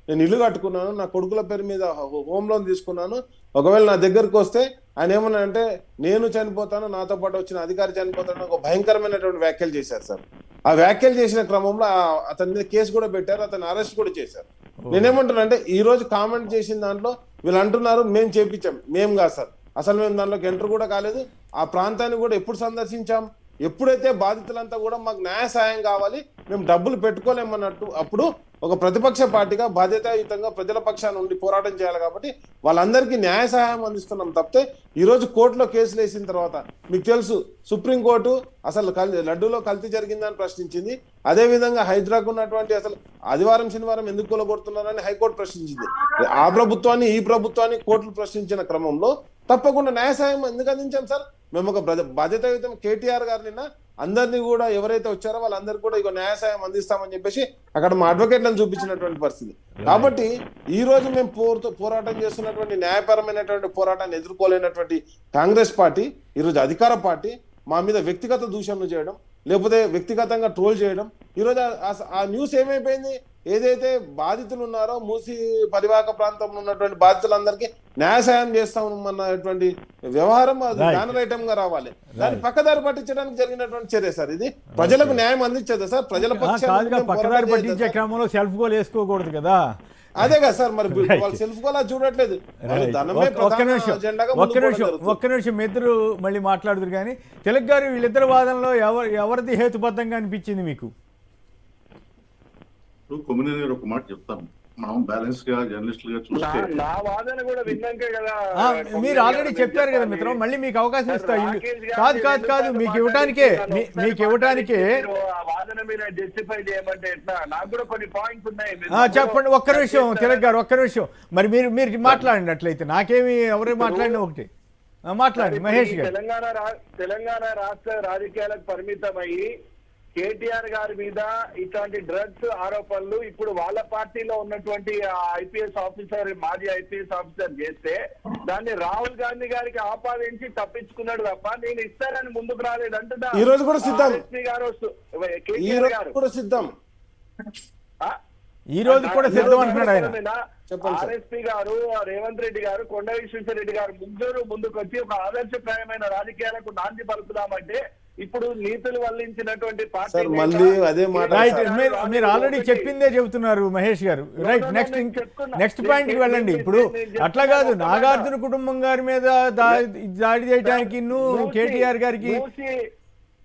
నేను ఇల్లు కట్టుకున్నాను, నా కొడుకుల పేరు మీద హోమ్ లోన్ తీసుకున్నాను, ఒకవేళ నా దగ్గరకు వస్తే ఆయన ఏమన్నా అంటే నేను చనిపోతాను, నాతో పాటు వచ్చిన అధికారి చనిపోతాను, ఒక భయంకరమైనటువంటి వ్యాఖ్యలు చేశారు సార్. ఆ వ్యాఖ్యలు చేసిన క్రమంలో అతని మీద కేసు కూడా పెట్టారు, అతన్ని అరెస్ట్ కూడా చేశారు. నేనేమంటున్నా అంటే ఈ రోజు కామెంట్ చేసిన దాంట్లో వీళ్ళు అంటున్నారు మేము చేపించాం. మేము కాదు సార్, అసలు మేము దాంట్లోకి ఎంటర్ కూడా కాలేదు. ఆ ప్రాంతాన్ని కూడా ఎప్పుడు సందర్శించాం, ఎప్పుడైతే బాధితులంతా కూడా మాకు న్యాయ సాయం కావాలి, మేము డబ్బులు పెట్టుకోలేమన్నట్టు అప్పుడు ఒక ప్రతిపక్ష పార్టీగా బాధ్యతాయుతంగా ప్రజల పక్షాన ఉండి పోరాటం చేయాలి. కాబట్టి వాళ్ళందరికీ న్యాయ సహాయం అందిస్తున్నాం తప్పితే ఈ రోజు కోర్టులో కేసులు వేసిన తర్వాత మీకు తెలుసు సుప్రీంకోర్టు అసలు లడ్డూలో కల్తీ జరిగిందని ప్రశ్నించింది. అదే విధంగా హైదరాబాద్ ఉన్నటువంటి అసలు ఆదివారం శనివారం ఎందుకు కూలగొడుతున్నారని హైకోర్టు ప్రశ్నించింది. ఆ ప్రభుత్వాన్ని ఈ ప్రభుత్వాన్ని కోర్టులు ప్రశ్నించిన క్రమంలో తప్పకుండా న్యాయ సహాయం ఎందుకు అందించాం సార్? మేము ఒక బాధ్యతాయుతం కేటీఆర్ గారు నిన్న అందరినీ కూడా ఎవరైతే వచ్చారో వాళ్ళందరికీ కూడా ఇక న్యాయ సాయం అందిస్తామని చెప్పేసి అక్కడ మా అడ్వకేట్లను చూపించినటువంటి పరిస్థితి. కాబట్టి ఈ రోజు మేము పోరాటం చేస్తున్నటువంటి న్యాయపరమైనటువంటి పోరాటాన్ని ఎదుర్కోలేనటువంటి కాంగ్రెస్ పార్టీ ఈరోజు అధికార పార్టీ మా మీద వ్యక్తిగత దూషణలు చేయడం, లేకపోతే వ్యక్తిగతంగా ట్రోల్ చేయడం. ఈరోజు ఆ న్యూస్ ఏమైపోయింది, ఏదైతే బాధితులు ఉన్నారో మూసి పరివాహక ప్రాంతంలో ఉన్నటువంటి బాధితులందరికీ న్యాయ సాయం చేస్తామన్నటువంటి వ్యవహారం అది బ్యానర్ ఐటమ్ గా రావాలి. దాన్ని పక్కదారి పట్టించడానికి జరిగినటువంటి చర్య సార్. ఇది ప్రజలకు న్యాయం అందించదా సార్? ప్రజల పక్కదారి పట్టించే క్రమంలో సెల్ఫ్ గోల్ వేసుకోకూడదు కదా. అదే కదా సార్, మరి వాళ్ళు సెల్ఫ్ గోల్ చూడట్లేదు. ఒక్క నిమిషం ఇద్దరు మళ్ళీ మాట్లాడుతురు కానీ తిలక్ గారు వీళ్ళిద్దరు వాదనలో ఎవరిది హేతుబద్ధంగా అనిపించింది మీకు? కొమ్మినేని గారు ఒక మాట చెప్తాను, మనం బ్యాలెన్స్ గా జర్నలిస్టులుగా చూస్తే నా వాదన కూడా విన్నాకే కదా. మీరు ఆల్రెడీ చెప్పారు కదా మిత్రం, మళ్ళీ మీకు అవకాశం ఇస్తా. కాదు మీకు ఇవ్వటానికే వాదన మీద జస్టిఫై చేయమంటే ఎట్లా? నాకు కూడా కొన్ని పాయింట్స్ ఉన్నాయి. చెప్పండి ఒక్క నిమిషం తిలక్ గారు, ఒక్క నిమిషం. మరి మీరు మాట్లాడండి. అట్లయితే నాకేమి ఎవరు మాట్లాడినా ఒకటి మాట్లాడండి మహేష్ గారు. తెలంగాణ రాష్ట్ర రాజకీయాలకు పరిమితమయ్యి కేటీఆర్ గారి మీద ఇట్లాంటి డ్రగ్స్ ఆరోపణలు ఇప్పుడు వాళ్ళ పార్టీలో ఉన్నటువంటి ఐపీఎస్ ఆఫీసర్, మాజీ ఐపీఎస్ ఆఫీసర్ చేస్తే దాన్ని రాహుల్ గాంధీ గారికి ఆపాదించి తప్పించుకున్నాడు తప్ప నేను ఇస్తానని ముందుకు రాలేదు అంటున్నా. ఈ రోజు కూడా సిద్ధం గారు కేటీఆర్ గారు కూడా సిద్ధం ఈ రోజు కూడా సిద్ధం అంటున్నాడు ఆయన. ఆర్ఎస్పీ గారు, రేవంత్ రెడ్డి గారు, కొండ విశ్వేశ్వరరెడ్డి గారు ముగ్గురు ముందుకు వచ్చి ఒక ఆదర్శప్రాయమైన రాజకీయాలకు నాంది పలుకుదామంటే ఇప్పుడు నీతులు వల్లించినటువంటి పార్టీ మళ్ళీ అదే మాట. మీరు ఆల్రెడీ చెప్పిందే చెబుతున్నారు మహేష్ గారు. రైట్, నెక్స్ట్ పాయింట్ కి వెళ్ళండి. ఇప్పుడు అట్లా కాదు, నాగార్జున కుటుంబం గారి మీద దాడి చేయడానికి కేటీఆర్ గారికి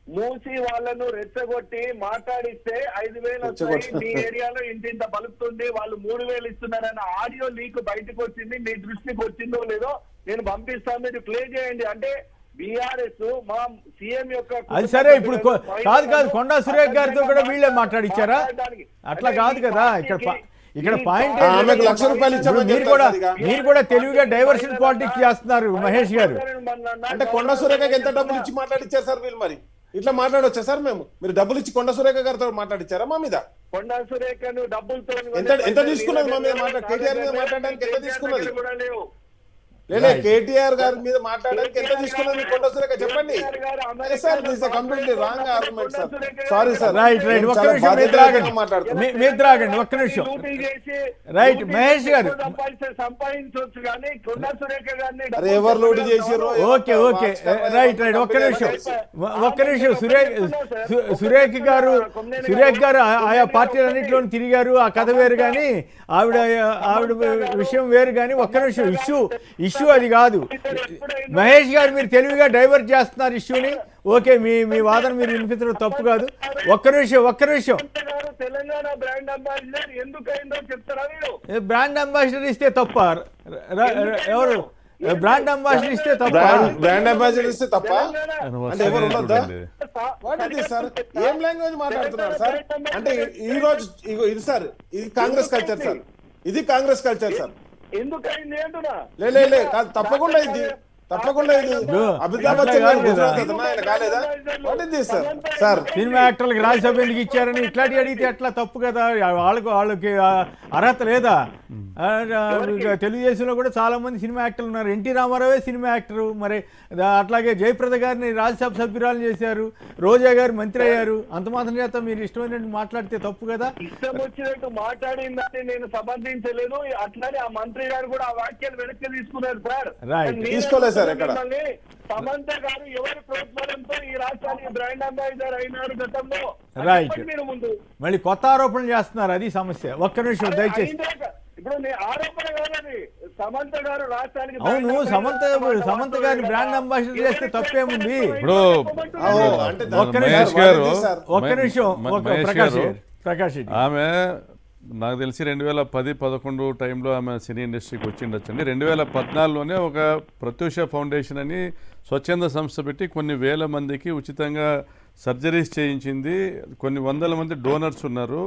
మూసి వాళ్ళను రెచ్చగొట్టి మాట్లాడిస్తే 5,000 వస్తాయి, రెచ్చగొట్టి. మీ ఏరియాలో ఇంత పలుకుతుంది, వాళ్ళు 3,000 ఇస్తున్నారన్న ఆడియో లీక్ బయటకు వచ్చింది, మీ దృష్టికి వచ్చిందో లేదో నేను పంపిస్తాను, మీరు ప్లే చేయండి. అంటే బీఆర్ఎస్ మా సీఎం యొక్క అది సరే, ఇప్పుడు కాదు కొండా సురేఖ్ గారితో కూడా వీళ్ళే మాట్లాడిచ్చారా? అట్లా కాదు కదా, ఇక్కడ పాయింట్ ఆమెకు ₹1,00,000 ఇచ్చామని మీరు కూడా తెలివిగా డైవర్షన్ పాలిటిక్స్ చేస్తున్నారు మహేష్ గారు. అంటే కొండ సురేఖకి ఎంత డబ్బులు ఇచ్చి మాట్లాడిచ్చారు సార్ వీళ్ళు? మరి ఇట్లా మాట్లాడొచ్చా సార్? మీరు డబ్బులు ఇచ్చి కొండ సురేఖ గారితో మాట్లాడిచ్చారా మా మీద? కొండా సురేఖను డబ్బులతో ఎంత తీసుకున్నది మా మీద కేటీఆర్ మీద మాట్లాడడానికి? ఎంత తీసుకున్నది? లేదా కేటీఆర్ గారి మీద మాట్లాడడానికి ఎంత తీసుకున్నది కొండ సురేఖ? చెప్పండి sir. This is completely wrong argument sir. Sorry sir. Right ఒక్క నిమిషం మీరు త్రాగండి ఒక్క నిమిషం. రైట్ మహేష్ గారు సంపాదించవచ్చు కానీ కొండా సురేఖ గారిని అరే ఎవరు లోడ్ చేసారు? ఓకే రైట్ ఒక్క నిమిషం సురేఖ్ గారు ఆయా పార్టీలన్నింటిలోనూ తిరిగారు, ఆ కథ వేరు కానీ ఆవిడ విషయం వేరు కానీ ఒక్క నిమిషం ఇష్యూ అది కాదు. మహేష్ గారు మీరు తెలివిగా డైవర్ట్ చేస్తున్నారు ఇష్యూని. ఓకే, మీ వాదన మీరు వినిపించడం తప్పు కాదు. ఒక్క నిమిషం తెలంగాణ బ్రాండ్ అంబాసిడర్ ఎందుకైందో చెప్తారా మీరు? బ్రాండ్ అంబాసిడర్ ఇస్తే తప్ప ఎవరు బ్రాండ్ అంబాసిడర్ ఇస్తే తప్ప? బ్రాండ్ అంబాసిడర్ ఇస్తే తప్ప అంటే ఎవరు ఉండొద్దా? What is this sir? ఏం లాంగ్వేజ్ మాట్లాడుతున్నారు సార్? అంటే ఈ రోజు ఇది సార్, ఇది కాంగ్రెస్ కల్చర్ సార్, ఇది కాంగ్రెస్ కల్చర్ సార్. ఎందుకైంది అంటున్నా? లే కాదు, తప్పకుండా ఇది అమితాబ్ బచ్చన్ గారు గుజరాత్ అతను, ఆయన కాలేదా? What is this sir? Sir సినిమా యాక్టర్లకు రాజ్యసభ ఎందుకు ఇచ్చారని ఇట్లాంటి అడిగితే ఎట్లా? తప్పు కదా, వాళ్ళకి అర్హత లేదా? తెలుగుదేశంలో కూడా చాలా మంది సినిమా యాక్టర్లు ఉన్నారు. ఎన్టీ రామారావే సినిమా యాక్టరు. మరి అట్లాగే జయప్రద గారిని రాజ్యసభ సభ్యురాలు చేశారు, రోజా గారు మంత్రి అయ్యారు. అంత మాత్రం చేత మీరు ఇష్టమైనట్టు మాట్లాడితే తప్పు కదా? ఇష్టం వచ్చినట్టు మాట్లాడిందని నేను సమర్థించలేదు. అట్లానే ఆ మంత్రి గారు కూడా ఆ వాక్యాలు వెనక్కి తీసుకున్నారు సార్. రైట్ తీసుకోలేదు సార్. ఎక్కడ సమంత గారు ఎవరి ప్రోత్సాహంతో ఈ రాష్ట్రానికి బ్రాండ్ అంబాసిడర్ అయినారు గతంలో? రైట్, మీరు ముందు మళ్ళీ కొత్త ఆరోపణలు చేస్తున్నారు, అది సమస్య. ఒక్క నిమిషం దయచేసి. ఇప్పుడు ఆరోపణ కాదని సమంత గారు రాష్ట్రానికి అవును, సమంత గారిని బ్రాండ్ అంబాసిడర్ చేస్తే తప్పేముంది? ఇప్పుడు ఒక్క నిమిషం ప్రకాష్ రెడ్డి, ఆమె నాకు తెలిసి 2010-11 టైంలో ఆమె సినీ ఇండస్ట్రీకి వచ్చిండొచ్చండి. 2014లోనే ఒక ప్రత్యూష ఫౌండేషన్ అని స్వచ్ఛంద సంస్థ పెట్టి కొన్ని వేల మందికి ఉచితంగా సర్జరీస్ చేయించింది. కొన్ని వందల మంది డోనర్స్ ఉన్నారు,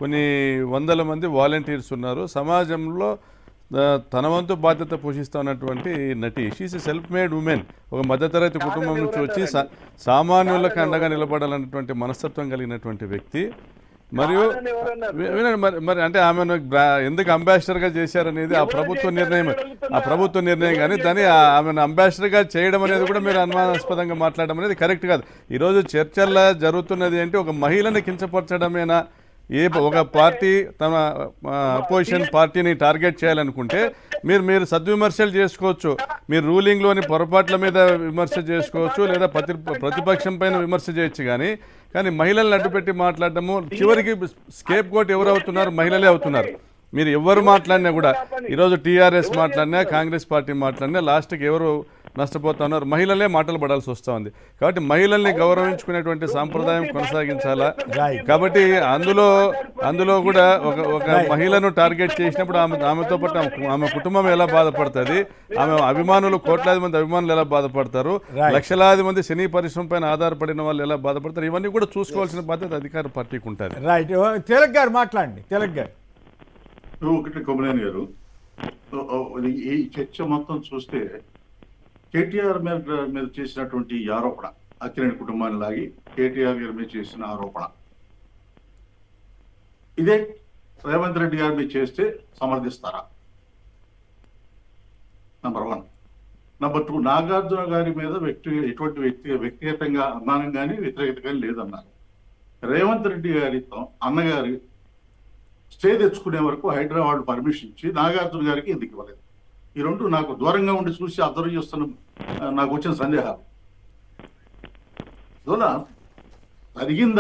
కొన్ని వందల మంది వాలంటీర్స్ ఉన్నారు. సమాజంలో తన వంతు బాధ్యత పోషిస్తున్నటువంటి నటి. She's a self made women. ఒక మధ్యతరగతి కుటుంబం నుంచి వచ్చి సామాన్యులకు అండగా నిలబడాలన్నటువంటి మనస్తత్వం కలిగినటువంటి వ్యక్తి. మరియు మరి అంటే ఆమెను ఎందుకు అంబాసిడర్గా చేశారనేది ఆ ప్రభుత్వ నిర్ణయం కానీ దాన్ని ఆమెను అంబాసిడర్గా చేయడం అనేది కూడా మీరు అనుమానాస్పదంగా మాట్లాడడం అనేది కరెక్ట్ కాదు. ఈరోజు చర్చల్లో జరుగుతున్నది ఏంటి? ఒక మహిళని కించపరచడమేనా? ఒక పార్టీ తన అపోజిషన్ పార్టీని టార్గెట్ చేయాలనుకుంటే మీరు సద్విమర్శలు చేసుకోవచ్చు, మీరు రూలింగ్లోని పొరపాట్ల మీద విమర్శ చేసుకోవచ్చు, లేదా ప్రతిపక్షం పైన విమర్శ చేయొచ్చు. కానీ మహిళలను అడ్డుపెట్టి మాట్లాడటము, చివరికి స్కేప్ కోట్ ఎవరు అవుతున్నారు? మహిళలే అవుతున్నారు. మీరు ఎవరు మాట్లాడినా కూడా, ఈరోజు టీఆర్ఎస్ మాట్లాడినా, కాంగ్రెస్ పార్టీ మాట్లాడినా లాస్ట్కి ఎవరు నష్టపోతున్నారు? మహిళలే మాటలు పడాల్సి వస్తూ ఉంది. కాబట్టి మహిళల్ని గౌరవించుకునేటువంటి సాంప్రదాయం కొనసాగించాలా? కాబట్టి అందులో కూడా ఒక మహిళను టార్గెట్ చేసినప్పుడు ఆమెతో పాటు ఆమె కుటుంబం ఎలా బాధపడుతుంది, ఆమె అభిమానులు కోట్లాది మంది అభిమానులు ఎలా బాధపడతారు, లక్షలాది మంది సినీ పరిశ్రమ పైన ఆధారపడిన వాళ్ళు ఎలా బాధపడతారు, ఇవన్నీ కూడా చూసుకోవాల్సిన బాధ్యత అధికార పార్టీకి ఉంటుంది. రైట్, తిలక్ గారు మాట్లాడండి. తిలక్ గారు. ఒకటి కొమరేని గారు, ఈ చర్చ మొత్తం చూస్తే కేటీఆర్ మీద చేసినటువంటి ఆరోపణ, అక్కినేని కుటుంబాన్ని లాగి కేటీఆర్ గారి మీద చేసిన ఆరోపణ, ఇదే రేవంత్ రెడ్డి గారి మీద చేస్తే సమర్థిస్తారా? నంబర్ 1. నంబర్ 2, నాగార్జున గారి మీద ఎటువంటి వ్యక్తిగతంగా అభిమానం కానీ వ్యతిరేకత కానీ లేదన్నారు. రేవంత్ రెడ్డి గారితో అన్నగారి స్టే తెచ్చుకునే వరకు హైదరాబాద్ పర్మిషన్ ఇచ్చి నాగార్జున గారికి ఎందుకు ఇవ్వలేదు? ఈ రెండు నాకు దూరంగా ఉండి చూసి అబ్జర్వ్ చేస్తున్న నాకు వచ్చిన సందేహాలు. జరిగిన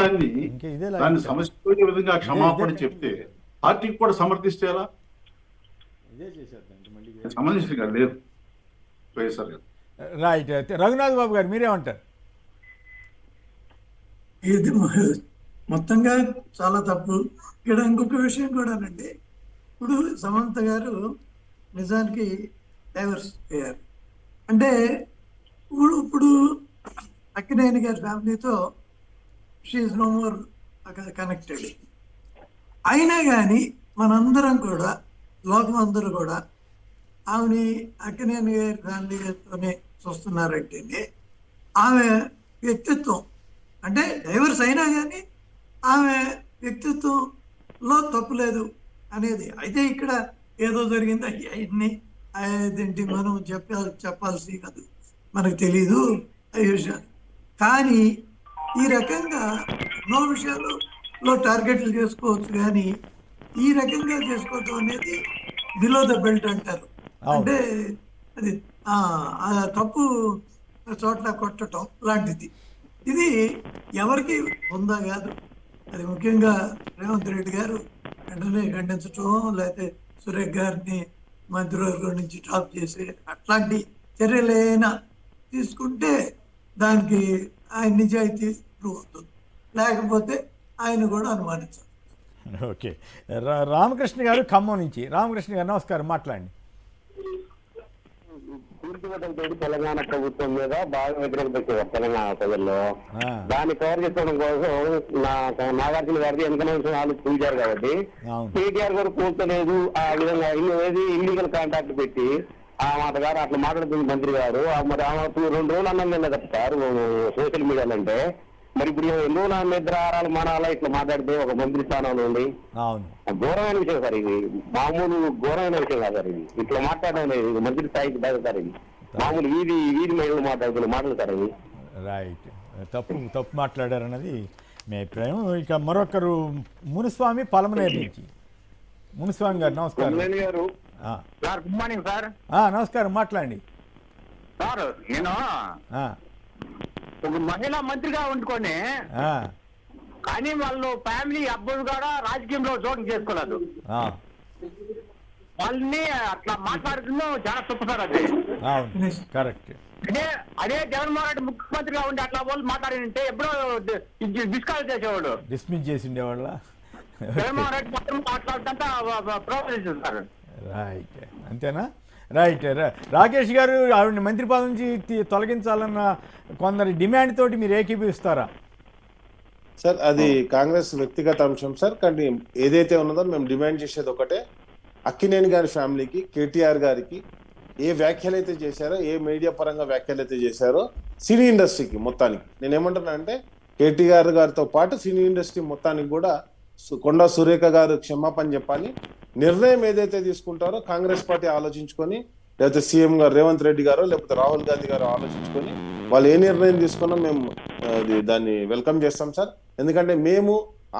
దాన్ని సమస్య విధంగా క్షమాపణ చెప్తే పార్టీకి కూడా సమర్థిస్తే ఎలా? సంబంధించిన లేదు వైఎస్ఆర్ గారు. రైట్, రఘునాథ్ బాబు గారు మీరేమంటారు? ఇది మొత్తంగా చాలా తప్పు. ఇక్కడ ఇంకొక విషయం కూడానండి, ఇప్పుడు సమంత గారు నిజానికి డైవర్స్ అయ్యారు అంటే ఇప్పుడు అక్కినేని గారి ఫ్యామిలీతో షీఈ్ నో మోర్ కనెక్టెడ్. అయినా కానీ మనందరం కూడా, లోకం అందరూ కూడా ఆమెని అక్కినేని గారి ఫ్యామిలీతోనే చూస్తున్నారంటే ఆమె వ్యక్తిత్వం అంటే డైవర్స్ అయినా కానీ ఆమె వ్యక్తిత్వంలో తప్పు లేదు అనేది. అయితే ఇక్కడ ఏదో జరిగింది అవన్నీ అదేంటి మనం చెప్పాల్సి కాదు, మనకు తెలీదు ఆ విషయాలు. కానీ ఈ రకంగా ఎన్నో విషయాలలో టార్గెట్లు చేసుకోవచ్చు, కానీ ఈ రకంగా చేసుకోవటం అనేది బిలో ద బెల్ట్ అంటారు. అంటే అది తప్పు చోట్ల కొట్టడం లాంటిది. ఇది ఎవరికి ఉందా కాదు, అది ముఖ్యంగా రేవంత్ రెడ్డి గారు వెంటనే ఖండించటం, లేకపోతే సురేఖ్ గారిని మంత్రివర్గం నుంచి డ్రాప్ చేసి అట్లాంటి చర్యలైనా తీసుకుంటే దానికి ఆయన నిజాయితీ ప్రూవ్ అవుతుంది, లేకపోతే ఆయన కూడా అనుమానించాలి. ఓకే, రామకృష్ణ గారు ఖమ్మం నుంచి. రామకృష్ణ గారు నమస్కారం, మాట్లాడండి. పూర్తిగతంతో తెలంగాణ ప్రభుత్వం మీద బాగా వ్యతిరేకత వచ్చేది తెలంగాణ ప్రజల్లో. దాన్ని కవర్ చేసుకోవడం కోసం నాగార్జున గారిది ఎన్నికల వాళ్ళు పూజారు కాబట్టి కేటీఆర్ గారు కూర్చోలేదు. ఆ విధంగా ఇల్లీగల్ కాంట్రాక్ట్ పెట్టి ఆ మాట గారు అట్లా మాట్లాడుతుంది మంత్రి గారు. మరి ఆమె 2 రోజులు అన్నం కదా సార్ సోషల్ మీడియాలో. అంటే మరి ఇప్పుడు ఎన్నో నా నిద్రారాలు మానాలా ఇట్లా మాట్లాడితే ఒక మంత్రి స్థానంలో ఉండి ఘోరమైన విషయం సార్. ఇది మామూలు ఘోరమైన విషయం కాదు సార్. ఇది ఇట్లా మాట్లాడడం ఇది మంత్రి స్థాయికి దాకా సార్. ఇది మామూలు వీధి మహిళలు మాట్లాడుతున్న మాటలు సార్. ఇది రైట్, తప్పు మాట్లాడారన్నది మీ అభిప్రాయం. ఇక మరొకరు మునుస్వామి పలమనేరు నుంచి. మునుస్వామి గారు నమస్కారం. Good morning sir. నమస్కారం, మాట్లాడండి సార్. నేను ఒక మహిళా మంత్రిగా ఉండుకొని కానీ వాళ్ళు ఫ్యామిలీ అబ్బులు కూడా రాజకీయంలో జోక్యం చేసుకోలేదు. వాళ్ళని అట్లా మాట్లాడుతుందో చాలా తప్పు సార్. అది కరెక్ట్. అదే జగన్మోహన్ రెడ్డి ముఖ్యమంత్రిగా ఉండి అట్లా వాళ్ళు మాట్లాడింటే ఎప్పుడో డిస్కాల్ చేసేవాడు, డిస్మిస్ చేసిండేవాళ్ళ. జగన్మోహన్ రెడ్డి మాత్రం మాట్లాడుతుంటే ప్రోత్సహిస్తుంది సార్. రైట్, అంతేనా? రైట్. రాకేష్ గారు ఆవిడ మంత్రి పదవి నుంచి తొలగించాలన్న కొందరి డిమాండ్ తోటి మీరు ఏకీభవిస్తారా? సార్ అది కాంగ్రెస్ వ్యక్తిగత అంశం సార్. కానీ ఏదైతే ఉన్నదో మేము డిమాండ్ చేసేది ఒకటే, అక్కినేని గారి ఫ్యామిలీకి, కేటీఆర్ గారికి ఏ వ్యాఖ్యలు అయితే చేశారో, ఏ మీడియా పరంగా వ్యాఖ్యలు అయితే చేశారో సినీ ఇండస్ట్రీకి మొత్తానికి నేనేమంటున్నానంటే కేటీఆర్ గారితో పాటు సినీ ఇండస్ట్రీ మొత్తానికి కూడా కొండా సురేఖ గారు క్షమాపణ చెప్పాలి. నిర్ణయం ఏదైతే తీసుకుంటారో కాంగ్రెస్ పార్టీ ఆలోచించుకొని, లేకపోతే సీఎం గారు రేవంత్ రెడ్డి గారు, లేకపోతే రాహుల్ గాంధీ గారు ఆలోచించుకొని వాళ్ళు ఏ నిర్ణయం తీసుకున్నా మేము దాన్ని వెల్కమ్ చేస్తాం సార్. ఎందుకంటే మేము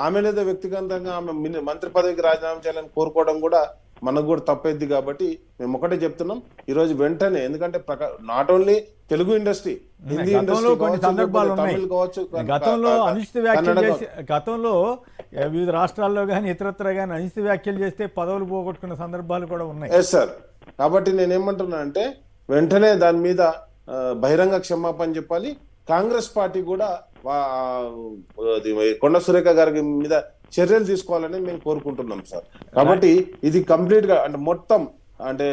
ఆమె లేదా వ్యక్తిగతంగా ఆమె మంత్రి పదవికి రాజీనామా చేయాలని కోరుకోవడం కూడా మనకు కూడా తప్పేద్ది. కాబట్టి మేము ఒకటే చెప్తున్నాం ఈరోజు వెంటనే, ఎందుకంటే not only Telugu industry, Hindi industry, Tamil కావచ్చు, గతంలో వివిధ రాష్ట్రాల్లో కానీ ఇతరత్ర కానీ అనుచిత వ్యాఖ్యలు చేస్తే పదవులు పోగొట్టుకున్న సందర్భాలు కూడా ఉన్నాయి. Yes sir. కాబట్టి నేనేమంటున్నా అంటే వెంటనే దాని మీద బహిరంగ క్షమాపణ చెప్పాలి. కాంగ్రెస్ పార్టీ కూడా కొండా సురేఖ గారి మీద చర్యలు తీసుకోవాలని మేము కోరుకుంటున్నాం సార్. కాబట్టి ఇది కంప్లీట్ గా అంటే మొత్తం అంటే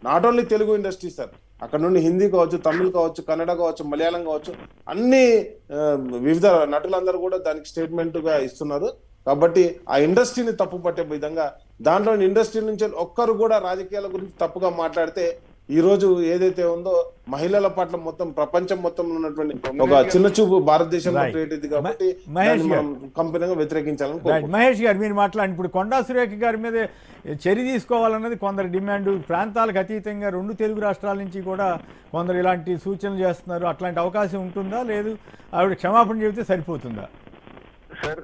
not only Telugu industry sir, అక్కడ నుండి హిందీ కావచ్చు, తమిళ్ కావచ్చు, కన్నడ కావచ్చు, మలయాళం కావచ్చు, అన్ని వివిధ నటులందరూ కూడా దానికి స్టేట్మెంట్ గా ఇస్తున్నారు. కాబట్టి ఆ ఇండస్ట్రీని తప్పు పట్టే విధంగా దాంట్లో ఇండస్ట్రీ నుంచి ఒక్కరు కూడా రాజకీయాల గురించి తప్పుగా మాట్లాడితే ఈ రోజు ఏదైతే ఉందో మహిళల పట్ల మొత్తం ప్రపంచం మొత్తం ఉన్నటువంటి ఒక చిన్న చూపు భారతదేశంలో క్రియేట్ అయింది. కాబట్టి కంపెనీగా వ్యతిరేకించాలని. మహేష్ గారు మీరు మాట్లాడండి. ఇప్పుడు కొండా సురేఖ గారి మీద చర్య తీసుకోవాలన్నది కొందరు డిమాండ్. ప్రాంతాలకు అతీతంగా 2 తెలుగు రాష్ట్రాల నుంచి కూడా కొందరు ఇలాంటి సూచనలు చేస్తున్నారు. అట్లాంటి అవకాశం ఉంటుందా, లేదు ఆవిడ క్షమాపణ చెబితే సరిపోతుందా? సార్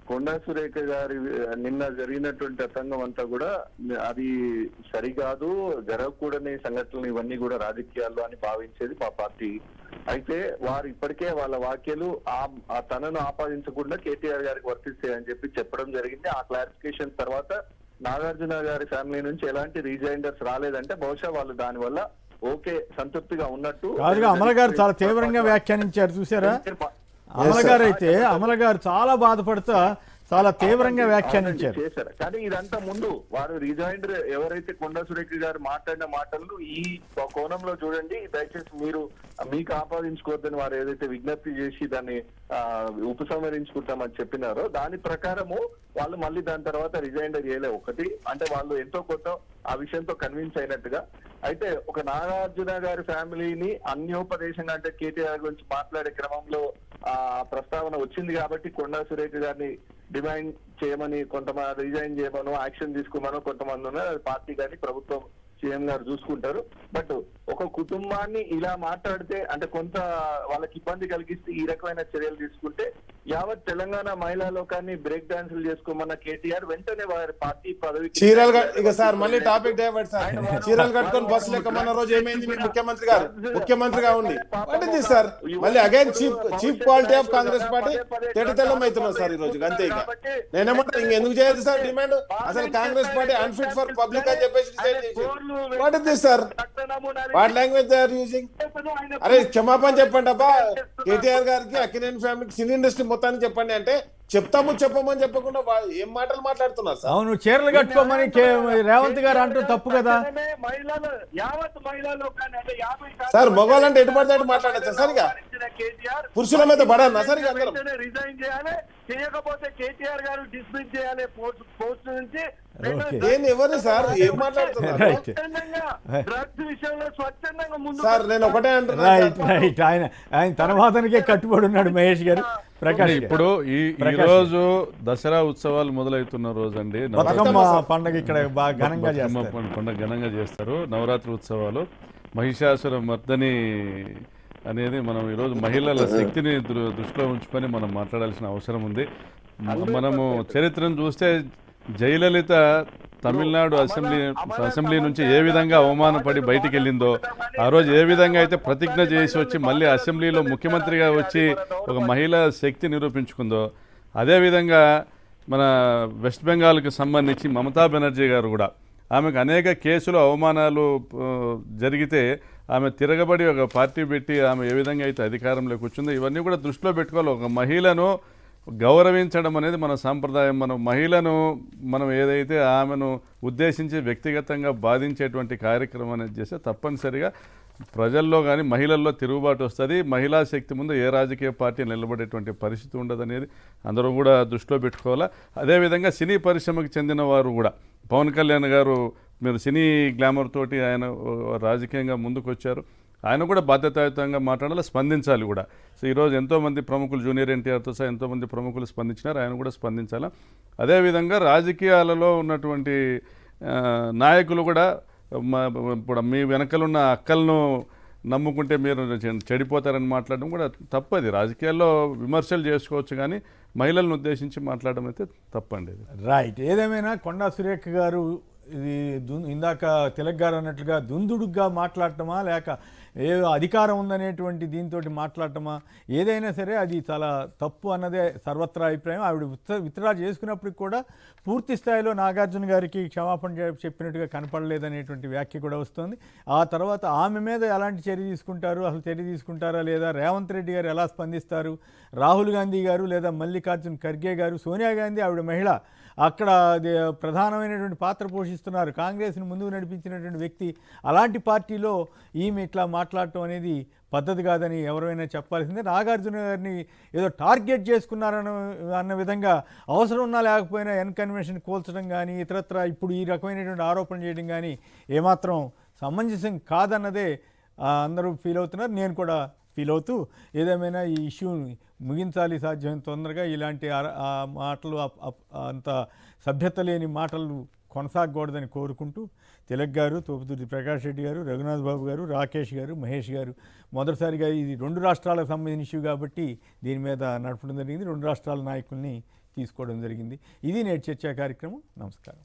కొండా సురేఖ గారి నిన్న జరిగినటువంటి అతంగం అంతా కూడా అది సరికాదు, జరగకూడని సంఘటనలు ఇవన్నీ కూడా రాజకీయాల్లో అని భావించేది మా పార్టీ. అయితే వారు ఇప్పటికే వాళ్ళ వ్యాఖ్యలు తనను ఆపాదించకుండా కేటీఆర్ గారికి వర్తిస్తాయని చెప్పడం జరిగింది. ఆ క్లారిఫికేషన్ తర్వాత నాగార్జున గారి ఫ్యామిలీ నుంచి ఎలాంటి రీజైండర్స్ రాలేదంటే బహుశా వాళ్ళు దాని వల్ల ఓకే సంతృప్తిగా ఉన్నట్టు. అమల గారు చాలా తీవ్రంగా వ్యాఖ్యానించారు చూసారా? అమల గారు చాలా బాధపడుతూ చాలా తీవ్రంగా వ్యాఖ్యానించారు. చేశారు. కానీ ఇదంతా ముందు వారు రిజైండర్ ఎవరైతే కొండా సురేఖ గారు మాట్లాడిన మాటలను ఈ కోణంలో చూడండి, దయచేసి మీరు మీకు ఆపాదించుకోవద్దని వారు ఏదైతే విజ్ఞప్తి చేసి దాన్ని ఉపసంహరించుకుంటామని చెప్పినారో దాని ప్రకారము వాళ్ళు మళ్ళీ దాని తర్వాత రిజైండర్ చేయలే. ఒకటి అంటే వాళ్ళు ఎంతో కొంత ఆ విషయంతో కన్విన్స్ అయినట్టుగా. అయితే ఒక నాగార్జున గారి ఫ్యామిలీని అన్యోపదేశంగా అంటే కేటీఆర్ గురించి మాట్లాడే క్రమంలో ఆ ప్రస్తావన వచ్చింది కాబట్టి కొండా సురేఖ గారిని డిమాండ్ చేయమని కొంతమంది రిజైన్ చేయమనో యాక్షన్ తీసుకోమనో కొంతమంది ఉన్నారు. అది పార్టీ కానీ ప్రభుత్వం సీఎం గారు చూసుకుంటారు. బట్ ఒక కుటుంబాన్ని ఇలా మాట్లాడితే అంటే కొంత వాళ్ళకి ఇబ్బంది కలిగిస్తే ఈ రకమైన చర్యలు తీసుకుంటే యావత్ తెలంగాణ మహిళా లోకాన్ని బ్రేక్ డాన్సులు చేసుకోమన్న కేటీఆర్ వెంటనే వారి పార్టీ పదవి చీరలు ఇక సార్ మళ్ళీ టాపిక్ డైవర్ట్ సార్. చీరలు కట్టుకొని బస్సులు ఎక్కమన్న రోజు ఏమైంది? మీ ముఖ్యమంత్రిగా ఉండి అంటే సార్ మళ్ళీ again cheap quality of Congress party తెల్లెం అవుతున్నారు సార్ ఈ రోజు. అంతే ఇక నేనేమంటా ఇంకెందుకు చేయదు సార్ డిమాండ్? అసలు Congress party unfit for public అని చెప్పేసి what is this sir? What language they are using? అరే క్షమాపణ చెప్పండి అబ్బా కేటీఆర్ గారికి, అక్కినేని ఫ్యామిలీకి, సినీ ఇండస్ట్రీ మొత్తానికి చెప్పండి అంటే చెప్పమని చెప్పకుండా ఏం మాటలు మాట్లాడుతున్నారు సార్? అవును, చీరలు కట్టుకోమని రేవంత్ గారు అంటూ తప్పు కదా సార్. మగవాళ్ళంటే ఎటు పడితే అటు మాట్లాడచ్చా సార్? ఇక పురుషుల మీద పడన్నా సార్? ఇక అందరం రిజైన్ చేయాలి, చేయకపోతే కేటీఆర్ గారు డిస్మిస్ చేయాలి పోస్ట్ నుంచి. నేను ఎవరు సార్ ఏం మాట్లాడుతున్నారు డ్రగ్స్ విషయంలో స్వచ్ఛందంగా ముందు సార్? నేను ఒకటే అంటున్నా. రైట్ ఆయన తన వాదనకే కట్టుబడి ఉన్నాడు మహేష్ గారు. ప్రకాష్ ఇప్పుడు ఈ రోజు దసరా ఉత్సవాలు మొదలవుతున్న రోజు అండి. బతుకమ్మ పండుగ ఇక్కడ బాగా ఘనంగా చేస్తారు. పండుగ ఘనంగా చేస్తారు. నవరాత్రి ఉత్సవాలు, మహిషాసుర మర్దని అనేది మనం ఈరోజు మహిళల శక్తిని దృష్టిలో ఉంచుకొని మనం మాట్లాడాల్సిన అవసరం ఉంది. మనము చరిత్రను చూస్తే జయలలిత తమిళనాడు అసెంబ్లీ నుంచి ఏ విధంగా అవమానపడి బయటికి వెళ్ళిందో, ఆ రోజు ఏ విధంగా అయితే ప్రతిజ్ఞ చేసి వచ్చి మళ్ళీ అసెంబ్లీలో ముఖ్యమంత్రిగా వచ్చి ఒక మహిళా శక్తి నిరూపించుకుందో, అదేవిధంగా మన వెస్ట్ బెంగాల్కి సంబంధించి మమతా బెనర్జీ గారు కూడా ఆమెకు అనేక కేసులు అవమానాలు జరిగితే ఆమె తిరగబడి ఒక పార్టీ పెట్టి ఆమె ఏ విధంగా అయితే అధికారంలోకి వచ్చిందో ఇవన్నీ కూడా దృష్టిలో పెట్టుకోవాలి. ఒక మహిళను గౌరవించడం అనేది మన సాంప్రదాయం. మనం ఏదైతే ఆమెను ఉద్దేశించి వ్యక్తిగతంగా బాధించేటువంటి కార్యక్రమం అనేది చేస్తే తప్పనిసరిగా ప్రజల్లో కానీ మహిళల్లో తిరుగుబాటు వస్తుంది. మహిళా శక్తి ముందు ఏ రాజకీయ పార్టీ నిలబడేటువంటి పరిస్థితి ఉండదనేది అందరూ కూడా దృష్టిలో పెట్టుకోవాలా. అదేవిధంగా సినీ పరిశ్రమకు చెందిన వారు కూడా పవన్ కళ్యాణ్ గారు మీరు సినీ గ్లామర్ తోటి ఆయన రాజకీయంగా ముందుకు వచ్చారు. ఆయన కూడా బాధ్యతాయుతంగా మాట్లాడాలి, స్పందించాలి కూడా. సో ఈరోజు ఎంతోమంది ప్రముఖులు జూనియర్ ఎన్టీఆర్తో సహా ఎంతోమంది ప్రముఖులు స్పందించినారు, ఆయన కూడా స్పందించాలి. అదేవిధంగా రాజకీయాలలో ఉన్నటువంటి నాయకులు కూడా ఇప్పుడు మీ వెనకలున్న అక్కలను నమ్ముకుంటే మీరు చెడిపోతారని మాట్లాడడం కూడా తప్పది. రాజకీయాల్లో విమర్శలు చేసుకోవచ్చు కానీ మహిళలను ఉద్దేశించి మాట్లాడడం అయితే తప్పండి. రైట్. ఏదేమైనా కొండా సురేఖ గారు ఇది ఇందాక తిలక్ గారు అన్నట్లుగా దుందుడుగ్గా మాట్లాడటమా లేక ఏ అధికారం ఉందనేటువంటి దీంతో మాట్లాడటమా, ఏదైనా సరే అది చాలా తప్పు అన్నదే సర్వత్రా అభిప్రాయం. ఆవిడ విత్డ్రా చేసుకున్నప్పటికి కూడా పూర్తి స్థాయిలో నాగార్జున గారికి క్షమాపణ చెప్పినట్టుగా కనపడలేదనేటువంటి వ్యాఖ్య కూడా వస్తుంది. ఆ తర్వాత ఆమె మీద ఎలాంటి చర్య తీసుకుంటారు, అసలు చర్య తీసుకుంటారా లేదా, రేవంత్ రెడ్డి గారు ఎలా స్పందిస్తారు, రాహుల్ గాంధీ గారు లేదా మల్లికార్జున్ ఖర్గే గారు, సోనియా గాంధీ ఆవిడ మహిళ అక్కడ ప్రధానమైనటువంటి పాత్ర పోషిస్తున్నారు, కాంగ్రెస్ని ముందుకు నడిపించినటువంటి వ్యక్తి, అలాంటి పార్టీలో ఈమె ఇట్లా మాట్లాడటం అనేది పద్ధతి కాదని ఎవరైనా చెప్పాల్సిందే. నాగార్జున గారిని ఏదో టార్గెట్ చేసుకున్నారన్న విధంగా అవసరం ఉన్నా లేకపోయినా కన్వెన్షన్ కోల్చడం కానీ ఇతరత్ర ఇప్పుడు ఈ రకమైనటువంటి ఆరోపణ చేయడం కానీ ఏమాత్రం సమంజసం కాదన్నదే అందరూ ఫీల్ అవుతున్నారు. నేను కూడా ఫీల్ అవుతూ ఏదేమైనా ఈ ఇష్యూని ముగించాలి సాధ్యమైన తొందరగా. ఇలాంటి మాటలు అంత సభ్యత లేని మాటలు కొనసాగకూడదని కోరుకుంటూ తిలక్ గారు, తోపుదుర్తి ప్రకాష్ రెడ్డి గారు, రఘునాథ్ బాబు గారు, రాకేష్ గారు, మహేష్ గారు మొదటిసారిగా ఇది 2 రాష్ట్రాలకు సంబంధించిన ఇష్యూ కాబట్టి దీని మీద నడపడం జరిగింది. 2 రాష్ట్రాల నాయకుల్ని తీసుకోవడం జరిగింది. ఇది నేటి చర్చా కార్యక్రమం. నమస్కారం.